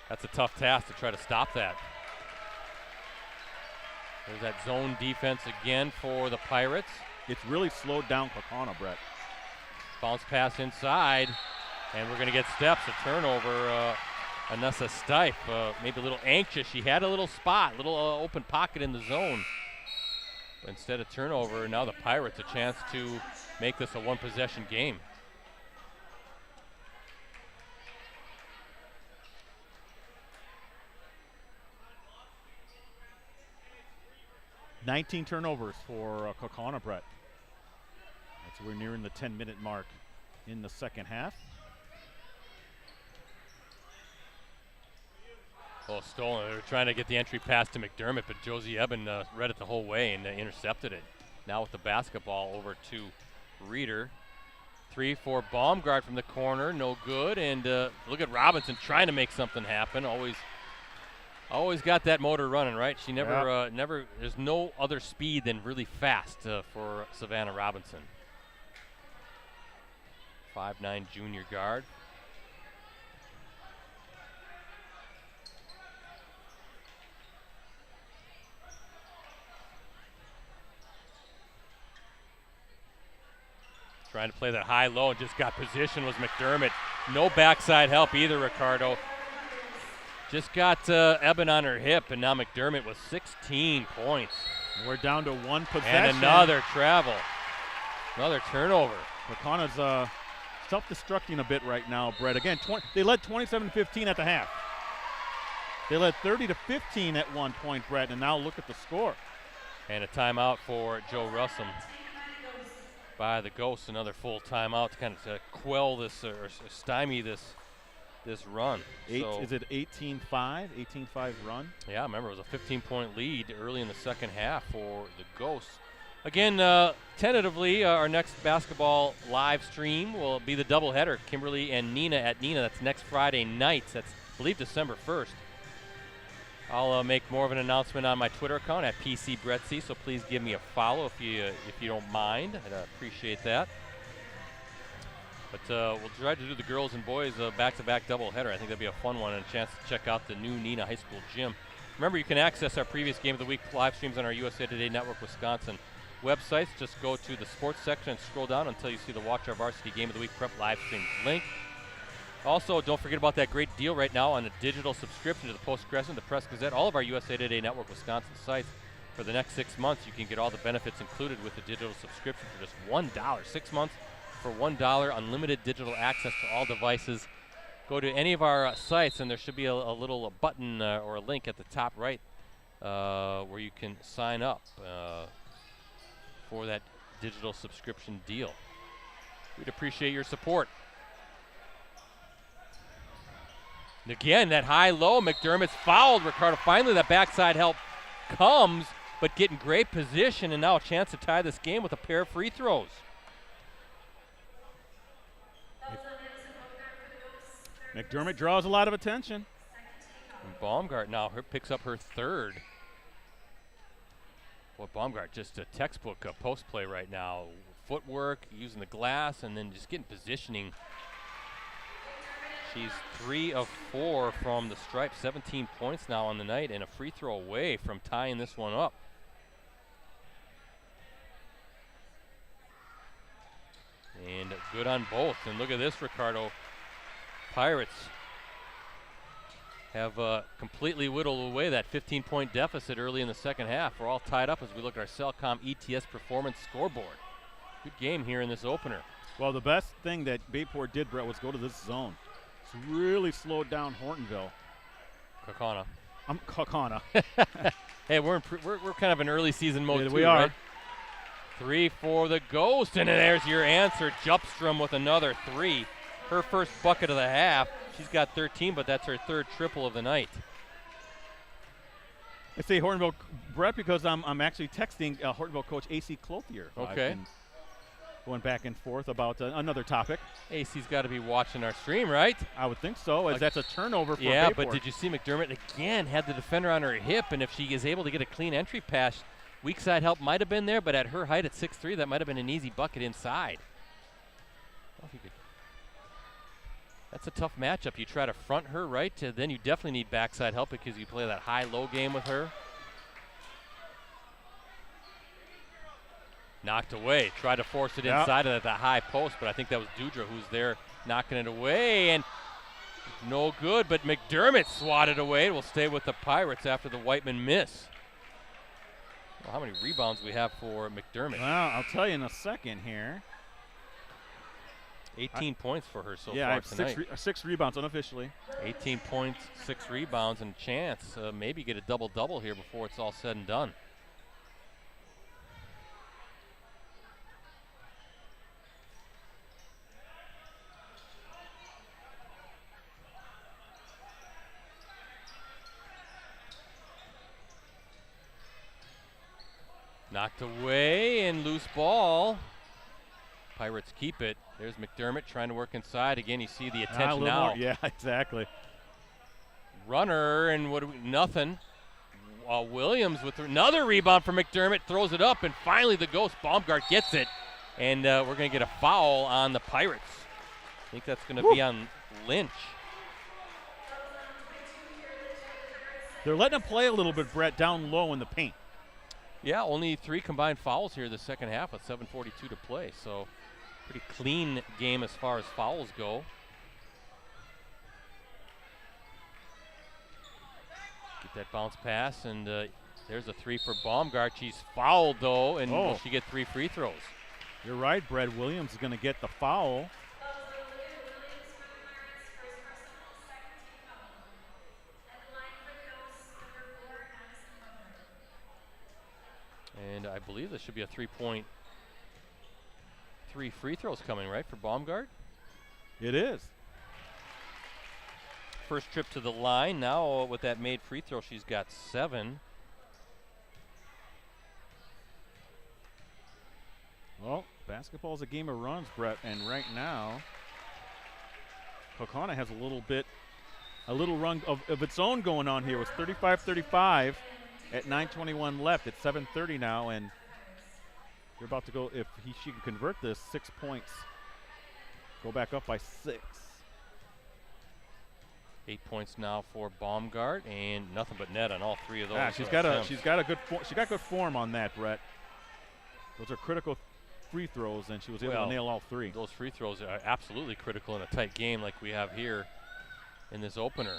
that's a tough task to try to stop that. There's that zone defense again for the Pirates. It's really slowed down Kaukauna, Brett. Bounce pass inside, and we're going to get steps. A turnover. Anessa Stipe, maybe a little anxious. She had a little spot, little open pocket in the zone. Instead of turnover, now the Pirates a chance to make this a one-possession game. $19 turnovers for Kaukauna, Brett. We're nearing the 10-minute mark in the second half. Oh, stolen. They were trying to get the entry pass to McDermott, but Josie Eben read it the whole way and intercepted it. Now with the basketball over to Reeder. 3 for Baumgart from the corner, no good. And look at Robinson trying to make something happen. Always got that motor running, right? She never, there's no other speed than really fast for Savannah Robinson. 5'9" junior guard. Trying to play that high-low and just got position was McDermott. No backside help either, Ricardo. Just got Eben on her hip, and now McDermott with 16 points. We're down to one possession. And another travel. Another turnover. Kaukauna self-destructing a bit right now, Brett. Again, they led 27-15 at the half. They led 30-15 at one point, Brett, and now look at the score. And a timeout for Joe Russum by the Ghosts. Another full timeout to kind of quell this or stymie this run. Is it 18-5? 18-5 run? Yeah, remember it was a 15-point lead early in the second half for the Ghosts. Again, tentatively, our next basketball live stream will be the doubleheader, Kimberly and Nina at Nina. That's next Friday night. That's, I believe, December 1st. I'll make more of an announcement on my Twitter account at PCBrettsy, so please give me a follow if you don't mind. I'd appreciate that. But we'll try to do the girls and boys back-to-back doubleheader. I think that'll be a fun one and a chance to check out the new Nina High School gym. Remember, you can access our previous Game of the Week live streams on our USA Today Network Wisconsin websites. Just go to the sports section and scroll down until you see the Watch Our Varsity Game of the Week Prep live stream link. Also, don't forget about that great deal right now on a digital subscription to the Post-Crescent, the Press Gazette, all of our USA Today Network Wisconsin sites. For the next 6 months, you can get all the benefits included with the digital subscription for just $1. 6 months for $1, unlimited digital access to all devices. Go to any of our sites, and there should be a little button or a link at the top right where you can sign up for that digital subscription deal. We'd appreciate your support. And again, that high-low, McDermott's fouled. Ricardo, finally that backside help comes, but getting great position, and now a chance to tie this game with a pair of free throws. McDermott draws a lot of attention. And Baumgart now picks up her third. Boy, Baumgart just a textbook post play right now. Footwork, using the glass, and then just getting positioning. She's 3 of 4 from the stripe, 17 points now on the night, and a free throw away from tying this one up. And good on both. And look at this, Ricardo. Pirates have completely whittled away that 15-point deficit early in the second half. We're all tied up as we look at our Cellcom ETS Performance scoreboard. Good game here in this opener. Well, the best thing that Bayport did, Brett, was go to this zone. It's really slowed down Hortonville. Kaukauna. Kaukauna. Hey, we're kind of in early season mode, yeah, too, we are. Right? 3 for the Ghost, and there's your answer. Jupstrom with another 3. Her first bucket of the half. She's got 13, but that's her third triple of the night. I say Hortonville, Brett, because I'm actually texting Hortonville coach A.C. Clothier. Okay. Going back and forth about another topic. AC's got to be watching our stream, right? I would think so, as that's a turnover for Yeah, Bayport. but did you see McDermott again had the defender on her hip, and if she is able to get a clean entry pass, weak side help might have been there, but at her height at 6'3", that might have been an easy bucket inside. Well, if you could. That's a tough matchup. You try to front her, right? Then you definitely need backside help because you play that high-low game with her. Knocked away. Tried to force it inside of the high post, but I think that was Dudra who's there knocking it away. And no good, but McDermott swatted away. It will stay with the Pirates after the Whiteman miss. Well, how many rebounds we have for McDermott? Well, I'll tell you in a second here. 18 points for her so yeah, far I have tonight. 6 rebounds unofficially. 18 points, 6 rebounds, and a chance maybe get a double-double here before it's all said and done. Knocked away and loose ball. Pirates keep it. There's McDermott trying to work inside. Again, you see the attention now. More. Yeah, exactly. Runner, and nothing. Williams with another rebound for McDermott, throws it up, and finally the Ghost Baumgart gets it. And we're going to get a foul on the Pirates. I think that's going to be on Lynch. They're letting them play a little bit, Brett, down low in the paint. Yeah, only 3 combined fouls here the second half with 7:42 to play. So pretty clean game as far as fouls go. Get that bounce pass, and there's a 3 for Baumgart. She's fouled, though, and will she get 3 free throws? You're right, Brett. Williams is going to get the foul. And I believe there should be a 3-point, 3 free throws coming, right, for Baumgart? It is. First trip to the line. Now with that made free throw, she's got 7. Well, basketball is a game of runs, Brett, and right now, Kaukauna has a little run of its own going on here. It's 35-35 at 9:21 left. It's 7:30 now, and you're about to go. If she can convert this, 6 points. Go back up by 6. 8 points now for Baumgart, and nothing but net on all 3 of those. Yeah, she's got good form on that, Brett. Those are critical free throws, and she was able Well, to nail all 3. Those free throws are absolutely critical in a tight game like we have here in this opener.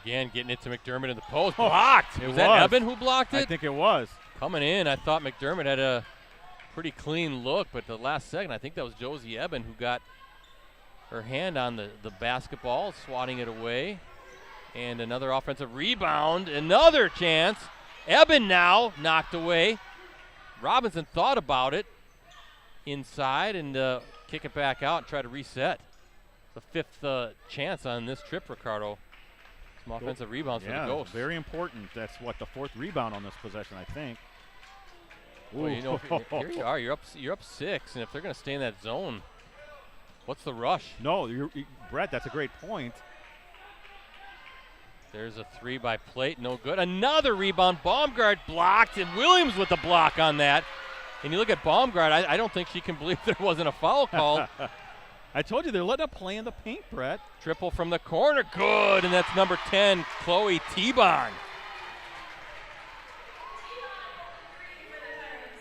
Again, getting it to McDermott in the post. Blocked. It Was that was. Eben who blocked it? I think it was. Coming in, I thought McDermott had a pretty clean look, but the last second, I think that was Josie Eben who got her hand on the basketball, swatting it away. And another offensive rebound, another chance. Eben now knocked away. Robinson thought about it inside and kick it back out and try to reset. The 5th chance on this trip, Ricardo. Some offensive rebounds for the Ghosts. Very important. That's what, the 4th rebound on this possession, I think. Well, you know, here you are. You're up 6, and if they're going to stay in that zone, what's the rush? No, Brett, that's a great point. There's a 3 by Plate, no good. Another rebound. Baumgart blocked, and Williams with the block on that. And you look at Baumgart, I don't think she can believe there wasn't a foul called. I told you they're letting up play in the paint, Brett. Triple from the corner, good, and that's number 10, Chloe T-Bon.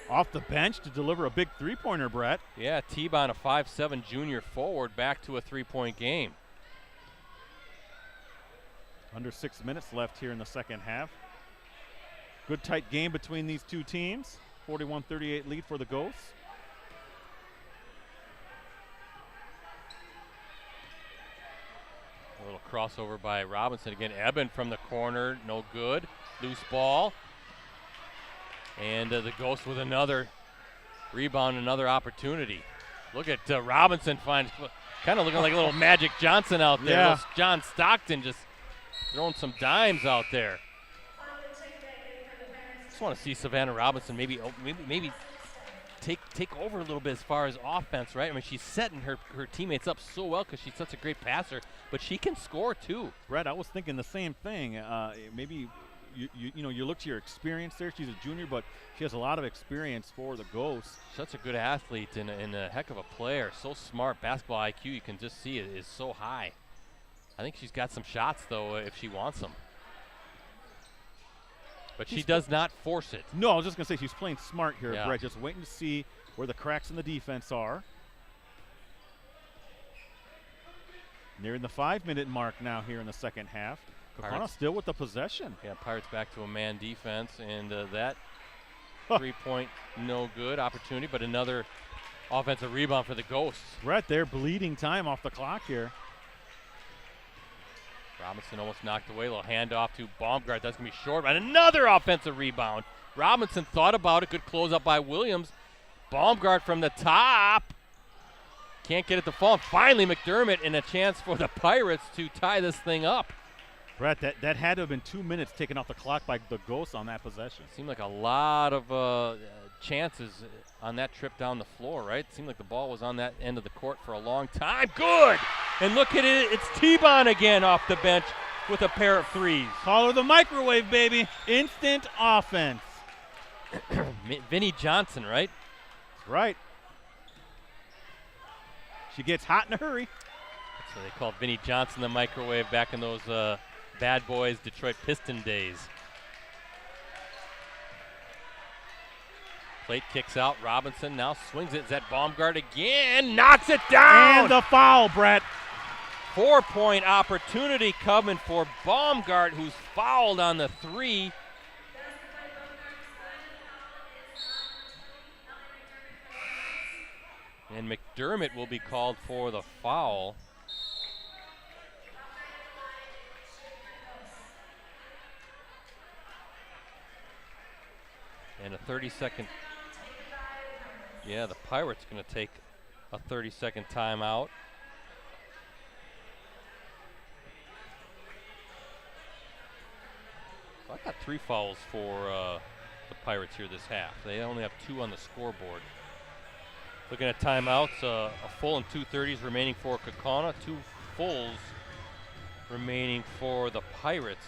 Off the bench to deliver a big 3-pointer, Brett. Yeah, T-Bon, a 5'7" junior forward, back to a 3-point game. Under 6 minutes left here in the second half. Good tight game between these two teams. 41-38 lead for the Ghosts. A little crossover by Robinson again. Eben from the corner, no good. Loose ball. And the Ghosts with another rebound, another opportunity. Look at Robinson kind of looking like a little Magic Johnson out there. Yeah. Little John Stockton just throwing some dimes out there. Just want to see Savannah Robinson maybe take over a little bit as far as offense, right? I mean, she's setting her teammates up so well because she's such a great passer, but she can score too. Brett, I was thinking the same thing. Maybe you look to your experience there. She's a junior, but she has a lot of experience for the Ghosts. Such a good athlete and a heck of a player. So smart. Basketball IQ, you can just see it is so high. I think she's got some shots, though, if she wants them. But she does not force it. No, I was just going to say she's playing smart here, Yeah. Brett, just waiting to see where the cracks in the defense are. Nearing the 5-minute mark now here in the second half. Kaukauna Pirates. still with the possession. Yeah, Pirates back to a man defense, and that 3-point no good opportunity, but another offensive rebound for the Ghosts. Brett, they're bleeding time off the clock here. Robinson almost knocked away. A little handoff to Baumgart. That's going to be short. And another offensive rebound. Robinson thought about it. Good close up by Williams. Baumgart from the top. Can't get it to fall. And finally, McDermott, and a chance for the Pirates to tie this thing up. Brett, that had to have been 2 minutes taken off the clock by the Ghosts on that possession. Seemed like a lot of chances on that trip down the floor, right? Seemed like the ball was on that end of the court for a long time. Good! And look at it, it's T-Bon again off the bench with a pair of threes. Call her the microwave, baby. Instant offense. Vinnie Johnson, right? Right. She gets hot in a hurry. So they called Vinnie Johnson the microwave back in those Bad Boys Detroit Piston days. Plate kicks out. Robinson now swings it. Is that Baumgart again? Knocks it down! And the foul, Brett. 4-point opportunity coming for Baumgart, who's fouled on the 3. And McDermott will be called for the foul. And a 30-second. Yeah, the Pirates going to take a 30-second timeout. I got 3 fouls for the Pirates here this half. They only have 2 on the scoreboard. Looking at timeouts, a full and 2:30s remaining for Kaukauna. fulls remaining for the Pirates.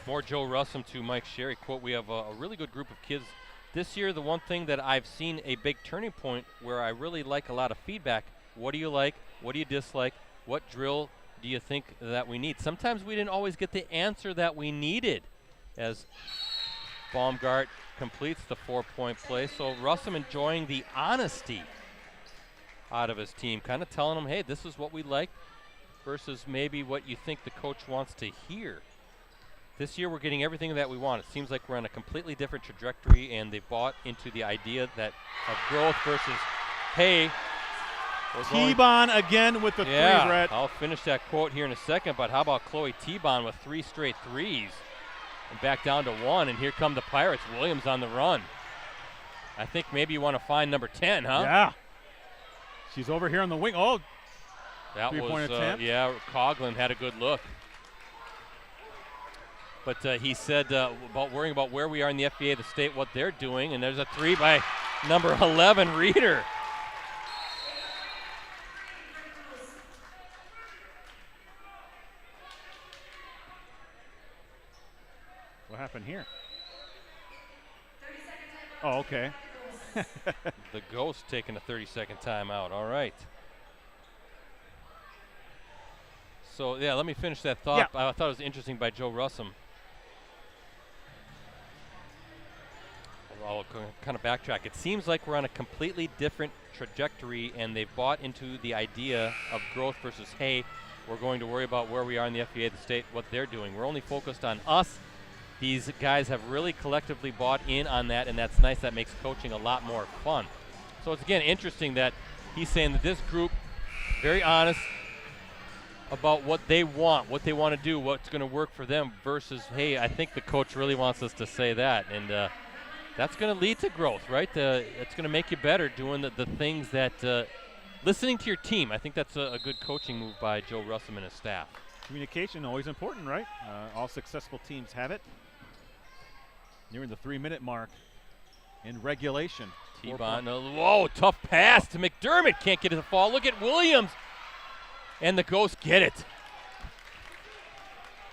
More Joe Russum to Mike Sherry. Quote, we have a really good group of kids this year. The one thing that I've seen a big turning point where I really like a lot of feedback. What do you like? What do you dislike? What drill do you think that we need? Sometimes we didn't always get the answer that we needed as Baumgart completes the 4-point play. So Russum enjoying the honesty out of his team, kind of telling them, hey, this is what we like versus maybe what you think the coach wants to hear. This year we're getting everything that we want. It seems like we're on a completely different trajectory, and they bought into the idea that of growth versus, hey, T-Bon again with the three, Brett. I'll finish that quote here in a second, but how about Chloe T-Bon with 3 straight threes and back down to 1, and here come the Pirates. Williams on the run. I think maybe you want to find number 10, huh? Yeah. She's over here on the wing. Oh, that three-point attempt. Yeah, Coughlin had a good look. But he said about worrying about where we are in the FBA, the state, what they're doing, and there's a 3 by number 11, Reeder. What happened here? Oh, okay. The Ghost taking a 30-second timeout. All right. So, yeah, let me finish that thought. Yeah. I thought it was interesting by Joe Russum. I'll kind of backtrack. It seems like we're on a completely different trajectory, and they've bought into the idea of growth versus, hey, we're going to worry about where we are in the FBA, the state, what they're doing. We're only focused on us. These guys have really collectively bought in on that, and that's nice. That makes coaching a lot more fun. So it's, again, interesting that he's saying that this group, very honest about what they want to do, what's going to work for them versus, hey, I think the coach really wants us to say that. And that's going to lead to growth, right? It's going to make you better doing the things that listening to your team. I think that's a good coaching move by Joe Russum and his staff. Communication, always important, right? All successful teams have it. Nearing the 3-minute mark in regulation. T-Bon, whoa, tough pass to McDermott. Can't get it to fall. Look at Williams. And the Ghosts get it.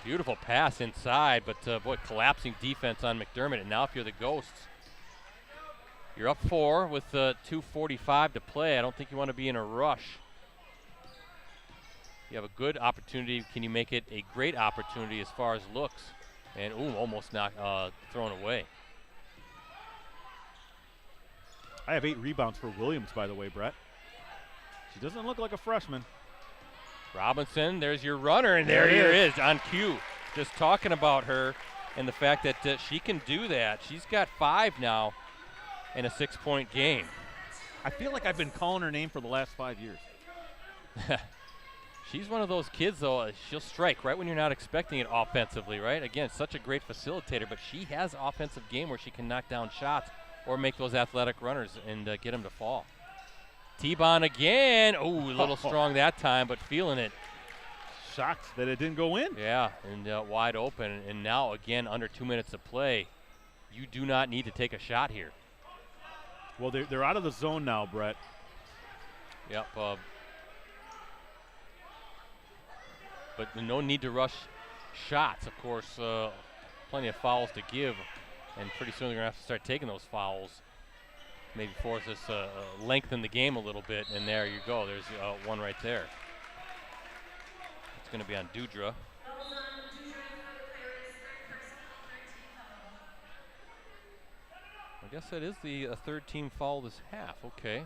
Beautiful pass inside, but boy, collapsing defense on McDermott. And now if you're the Ghosts, you're up 4 with 2:45 to play. I don't think you want to be in a rush. You have a good opportunity. Can you make it a great opportunity as far as looks? And, almost thrown away. I have 8 rebounds for Williams, by the way, Brett. She doesn't look like a freshman. Robinson, there's your runner, and there he is on cue. Just talking about her and the fact that she can do that. She's got 5 now in a 6-point game. I feel like I've been calling her name for the last 5 years. She's one of those kids, though, she'll strike right when you're not expecting it offensively, right? Again, such a great facilitator, but she has offensive game where she can knock down shots or make those athletic runners and get them to fall. T-Bon again. A little strong that time, but feeling it. Shocked that it didn't go in. Yeah, and wide open. And now, again, under 2 minutes of play, you do not need to take a shot here. Well, they're out of the zone now, Brett. Yep. But no need to rush shots. Of course, plenty of fouls to give, and pretty soon they're going to have to start taking those fouls. Maybe force us lengthen the game a little bit, and there you go. There's one right there. It's going to be on Dudra. I guess that is the third team foul this half. Okay.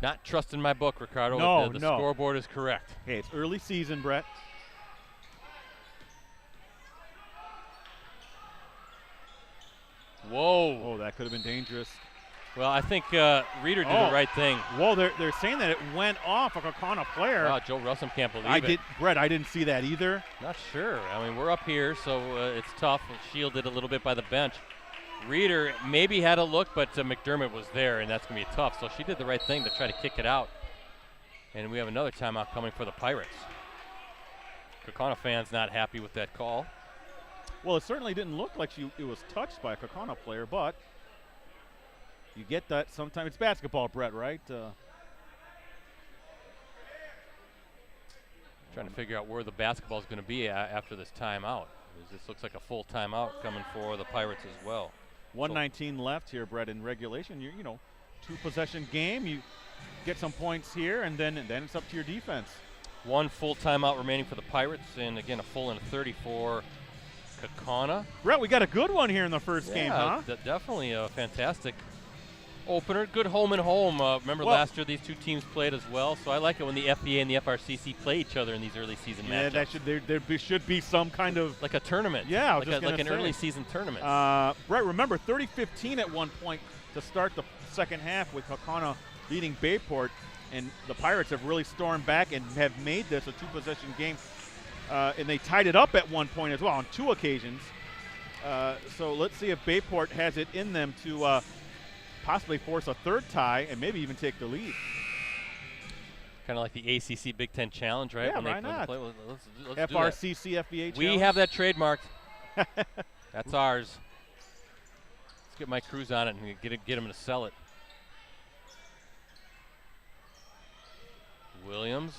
Not trusting my book, Ricardo. No, the no. Scoreboard is correct. Hey, it's early season, Brett. Whoa. Oh, that could have been dangerous. Well, I think Reeder did the right thing. Whoa, they're saying that it went off a Kaukauna player. Wow, Joe Russum can't believe it. Brett, I didn't see that either. Not sure. I mean, we're up here, so it's tough. Shielded a little bit by the bench. Reeder maybe had a look, but McDermott was there, and that's going to be tough. So she did the right thing to try to kick it out. And we have another timeout coming for the Pirates. Kaukauna fans not happy with that call. Well, it certainly didn't look like it was touched by a Kaukauna player, but you get that sometimes. It's basketball, Brett, right? Trying to figure out where the basketball is going to be after this timeout. This looks like a full timeout coming for the Pirates as well. 1:19 left here, Brett, in regulation. You know, 2-possession game. You get some points here, and then it's up to your defense. 1 full timeout remaining for the Pirates, and again a full and a 30 for Kaukauna. Brett, we got a good one here in the first game, huh? Definitely a fantastic opener. Good home and home. Remember last year these two teams played as well, so I like it when the FBA and the FRCC play each other in these early season matchups. Yeah, there should be some kind of like a tournament. Yeah, like an early season tournament. Brett, remember 30-15 at one point to start the second half with Kaukauna leading Bayport, and the Pirates have really stormed back and have made this a 2-possession game, and they tied it up at one point as well on 2 occasions. So let's see if Bayport has it in them to possibly force a third tie and maybe even take the lead. Kind of like the ACC Big Ten Challenge, right? Yeah, when why they not? play. Let's FRCC, do that. FBA We challenge. have that trademarked. That's ours. Let's get Mike Cruz on it and get him to sell it. Williams,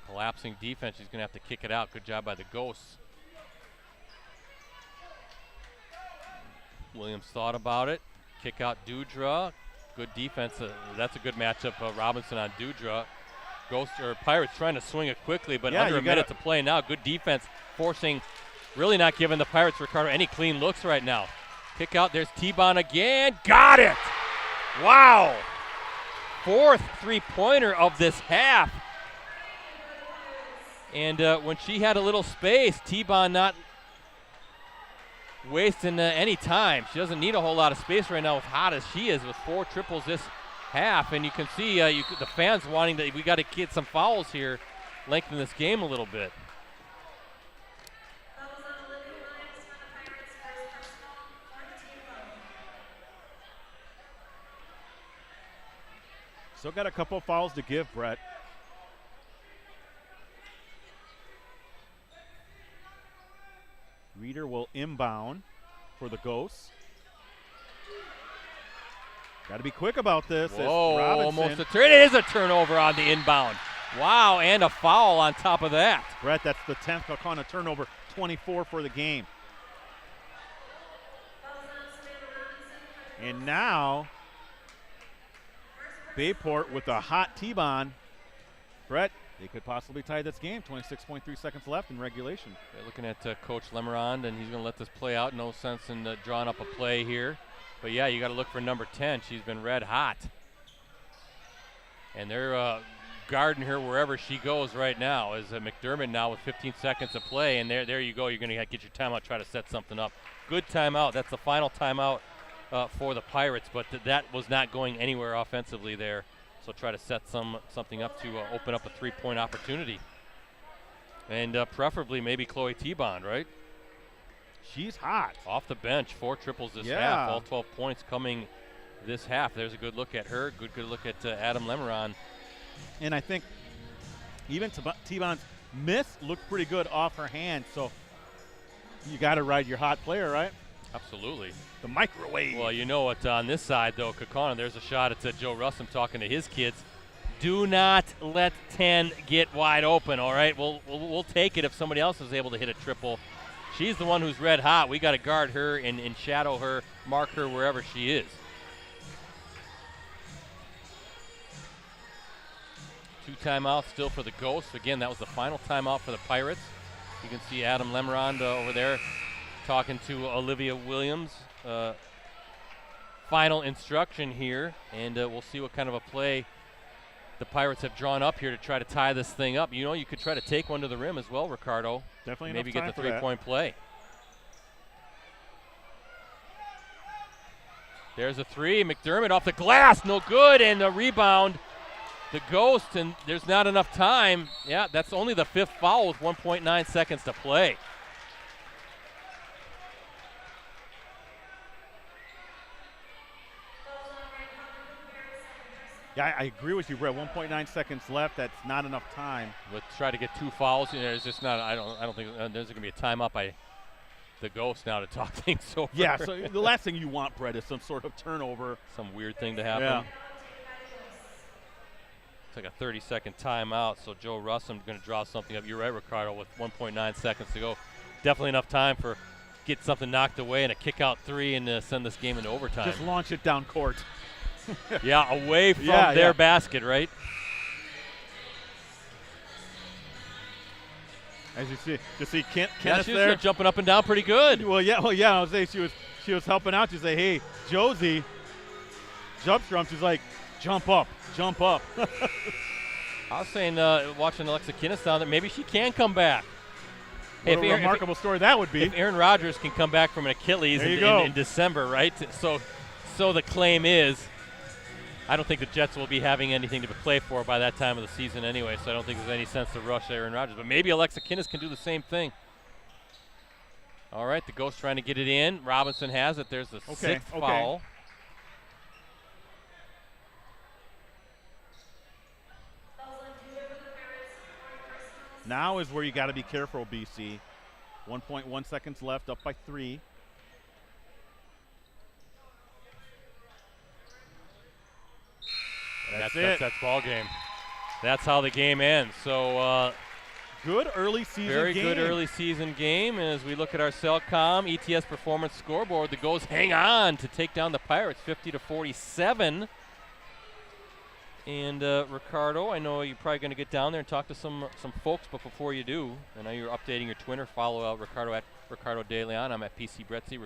collapsing defense. He's going to have to kick it out. Good job by the Ghosts. Williams thought about it. Kick out Dudra. Good defense. That's a good matchup. Robinson on Dudra. Pirates trying to swing it quickly, but under a minute to play now. Good defense, forcing, really not giving the Pirates, Ricardo, any clean looks right now. Kick out. There's T-Bon again. Got it! Wow! 4th three-pointer of this half. And when she had a little space, T-Bon not wasting any time. She doesn't need a whole lot of space right now, as hot as she is with 4 triples this half. And you can see the fans wanting that we got to get some fouls here, lengthen this game a little bit. Still got a couple fouls to give, Brett. Reeder will inbound for the Ghosts. Got to be quick about this. Whoa, almost it is a turnover on the inbound. Wow, and a foul on top of that. Brett, that's the 10th Kaukauna turnover, 24 for the game. And now, Bayport with a hot T-Bon. Brett, they could possibly tie this game. 26.3 seconds left in regulation. They're looking at Coach Lemerond, and he's going to let this play out. No sense in drawing up a play here. But, yeah, you got to look for number 10. She's been red hot. And they're guarding her wherever she goes right now. As McDermott now with 15 seconds to play. And there you go. You're going to get your timeout, try to set something up. Good timeout. That's the final timeout for the Pirates. But that was not going anywhere offensively there. So try to set something up to open up a three-point opportunity. And preferably maybe Chloe T-Bond, right? She's hot. Off the bench, 4 triples this half. All 12 points coming this half. There's a good look at her. Good look at Adam Lemeron. And I think even T-Bond's miss looked pretty good off her hand. So you got to ride your hot player, right? Absolutely. The microwave. Well, you know what, on this side, though, Kaukauna, there's a shot at Joe Russum talking to his kids. Do not let 10 get wide open, all right? We'll take it if somebody else is able to hit a triple. She's the one who's red hot. We got to guard her and shadow her, mark her wherever she is. 2 timeouts still for the Ghosts. Again, that was the final timeout for the Pirates. You can see Adam Lemerond over there talking to Olivia Williams. Final instruction here, and we'll see what kind of a play the Pirates have drawn up here to try to tie this thing up. You know, you could try to take one to the rim as well, Ricardo. Definitely maybe enough get the time for three-point play. There's a 3. McDermott off the glass, no good, and the rebound. The Ghost, and there's not enough time. Yeah, that's only the 5th foul with 1.9 seconds to play. Yeah, I agree with you, Brett. 1.9 seconds left. That's not enough time. Let's try to get 2 fouls. There's just not. I don't think there's going to be a timeout by the Ghost now to talk things over. Yeah, so the last thing you want, Brett, is some sort of turnover. Some weird thing to happen. Yeah. It's like a 30-second timeout, so Joe Russum going to draw something up. You're right, Ricardo, with 1.9 seconds to go. Definitely enough time for get something knocked away and a kick-out three and send this game into overtime. Just launch it down court. Yeah, away from their basket, right? As you see Kenneth She was there. jumping up and down pretty good. Well, yeah. I was saying she was helping out. She's like, hey, Josie, jump drum. She's like, jump up. I was saying, watching Alexa Kinnis down there, maybe she can come back. What a remarkable story that would be. If Aaron Rodgers can come back from an Achilles in December, right? So the claim is, I don't think the Jets will be having anything to play for by that time of the season anyway, so I don't think there's any sense to rush Aaron Rodgers. But maybe Alexa Kinnis can do the same thing. All right, the Ghost trying to get it in. Robinson has it. There's the sixth foul. Now is where you got to be careful, BC. 1.1 seconds left, up by 3. That's ball game. That's how the game ends. So good early season very game. Good early season game. As we look at our Cellcom ETS performance scoreboard, the Ghosts hang on to take down the Pirates 50-47. And Ricardo, I know you're probably going to get down there and talk to some folks, but before you do, I know you're updating your Twitter. Follow out Ricardo at Ricardo De Leon. I'm at PC Bretzi.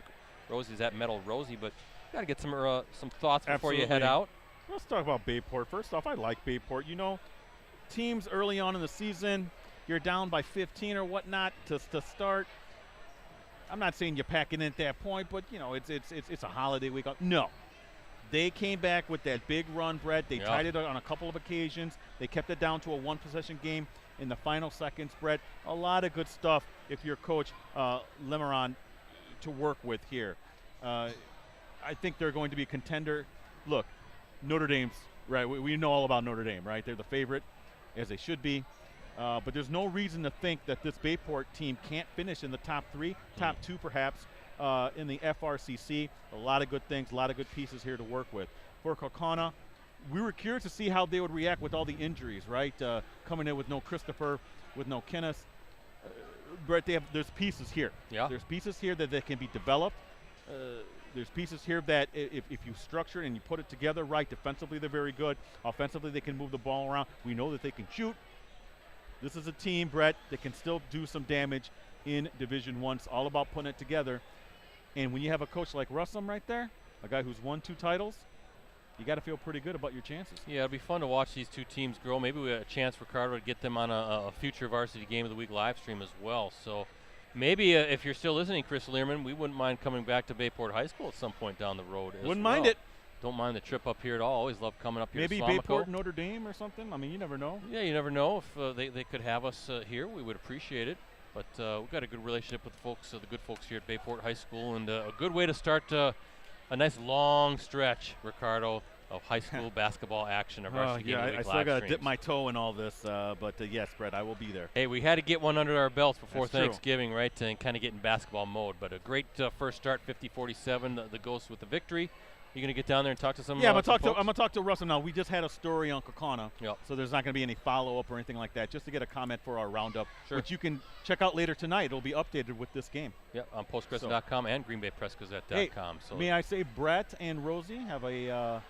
Rosie's at Metal Rosie, but got to get some thoughts before you head out. Let's talk about Bayport. First off, I like Bayport. You know, teams early on in the season, you're down by 15 or whatnot to start. I'm not saying you pack it in at that point, but you know it's a holiday week. No. They came back with that big run, Brett. They tied it on a couple of occasions. They kept it down to a one-possession game in the final seconds, Brett. A lot of good stuff if you're Coach Lemeron to work with here. I think they're going to be a contender. Look, Notre Dame's, right, we know all about Notre Dame, right? They're the favorite, as they should be. But there's no reason to think that this Bayport team can't finish in the top 3, top 2 perhaps, in the FRCC. A lot of good things, a lot of good pieces here to work with. For Kaukauna, we were curious to see how they would react with all the injuries, right? Coming in with no Christopher, with no Kenneth. Brett, there's pieces here. Yeah. There's pieces here that can be developed. There's pieces here that if you structure it and you put it together right, defensively they're very good. Offensively they can move the ball around. We know that they can shoot. This is a team, Brett, that can still do some damage in Division I. It's all about putting it together. And when you have a coach like Russum right there, a guy who's won 2 titles, you got to feel pretty good about your chances. Yeah, it'll be fun to watch these two teams grow. Maybe we have a chance for Ricardo to get them on a future Varsity Game of the Week live stream as well. So maybe if you're still listening, Chris Learman, we wouldn't mind coming back to Bayport High School at some point down the road. Wouldn't mind it. Don't mind the trip up here at all. Always love coming up here Maybe to Suamico. Bayport, Notre Dame or something. I mean, you never know. Yeah, you never know. If they could have us here, we would appreciate it. But we've got a good relationship with the folks, the good folks here at Bayport High School, and a good way to start a nice long stretch, Ricardo, of high school basketball action. I still got to dip my toe in all this, but yes, Brett, I will be there. Hey, we had to get one under our belts before That's Thanksgiving, right, and kind of get in basketball mode. But a great first start, 50-47, the Ghosts with the victory. You going to get down there and talk to some Yeah, I'm some going to talk to Russell now. We just had a story on Kaukauna, Yep. so there's not going to be any follow-up or anything like that, just to get a comment for our roundup, Sure. which you can check out later tonight. It'll be updated with this game. Yep, on postgresson.com and greenbaypressgazette.com. Hey, may I say Brett and Rosie have a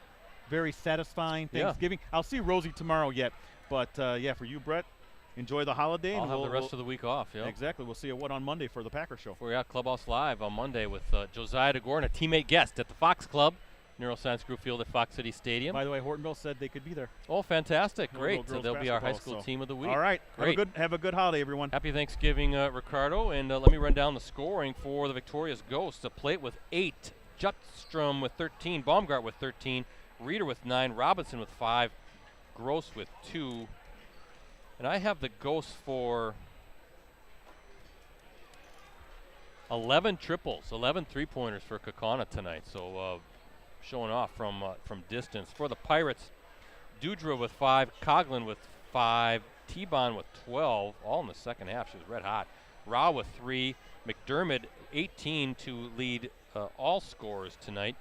very satisfying Thanksgiving. I'll see Rosie tomorrow yet, but yeah, for you, Brett, enjoy the holiday. I'll have the rest of the week off. Yep. Exactly. We'll see you on Monday for the Packer Show. We're at Clubhouse Live on Monday with Josiah DeGore and a teammate guest at the Fox Club, Neuroscience Group Field at Fox City Stadium. By the way, Hortonville said they could be there. Oh, fantastic. Great. So they'll be our high school team of the week. All right. Great. Have a good holiday, everyone. Happy Thanksgiving, Ricardo. And let me run down the scoring for the victorious Ghosts. A plate with 8, Jutstrom with 13, Baumgart with 13, Reeder with 9, Robinson with 5, Gross with 2. And I have the Ghosts for 11 triples, 11 three-pointers for Kaukauna tonight. So showing off from distance. For the Pirates, Dudra with 5, Coughlin with 5, T-Bon with 12, all in the second half. She was red hot. Rao with 3. McDermott 18 to lead all scorers tonight.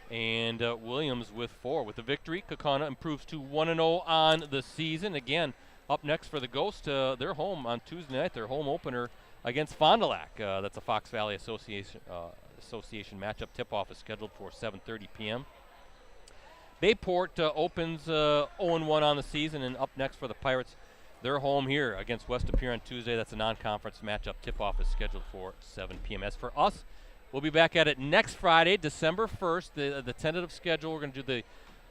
And Williams with 4. With the victory, Kaukauna improves to 1-0 on the season. Again, up next for the Ghost, they're home on Tuesday night, their home opener against Fond du Lac. That's a Fox Valley Association matchup. Tip-off is scheduled for 7:30 p.m. Bayport opens 0-1 on the season, and up next for the Pirates, they're home here against West Appear on Tuesday. That's a non-conference matchup. Tip-off is scheduled for 7 p.m. As for us, we'll be back at it next Friday, December 1st. The tentative schedule, we're going to do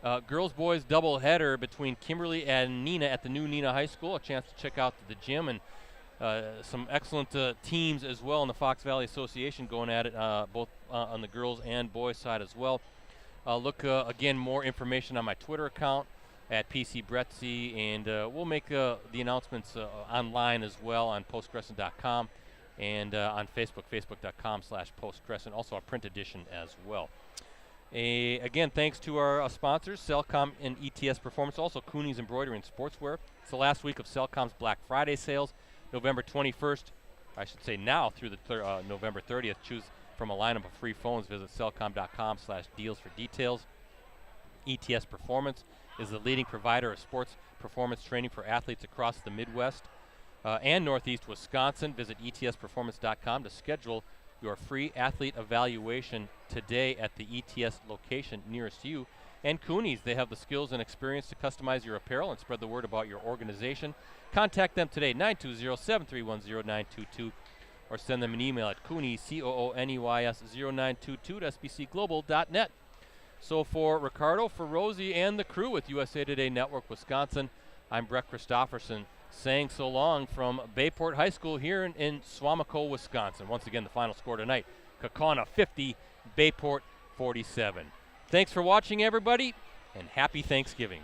the girls-boys doubleheader between Kimberly and Neenah at the new Neenah High School. A chance to check out the gym and some excellent teams as well in the Fox Valley Association going at it, both on the girls and boys side as well. Look, again, more information on my Twitter account at PC Bretzi, and we'll make the announcements online as well on postcrescent.com and on Facebook, facebook.com/postcrescent, also a print edition as well. Again, thanks to our sponsors, Cellcom and ETS Performance, also Cooney's Embroidery and Sportswear. It's the last week of Cellcom's Black Friday sales, November 21st, I should say now through the November 30th. Choose from a lineup of free phones. Visit cellcom.com/deals for details. ETS Performance is the leading provider of sports performance training for athletes across the Midwest and Northeast Wisconsin. Visit etsperformance.com to schedule your free athlete evaluation today at the ETS location nearest you. And Cooney's, they have the skills and experience to customize your apparel and spread the word about your organization. Contact them today, 920-731-0922, or send them an email at Cooney, COONEYS 0922 at sbcglobal.net. So for Ricardo, for Rosie, and the crew at USA Today Network Wisconsin, I'm Brett Christopherson saying so long from Bayport High School here in Suamico, Wisconsin. Once again, the final score tonight, Kaukauna 50, Bayport 47. Thanks for watching, everybody, and happy Thanksgiving.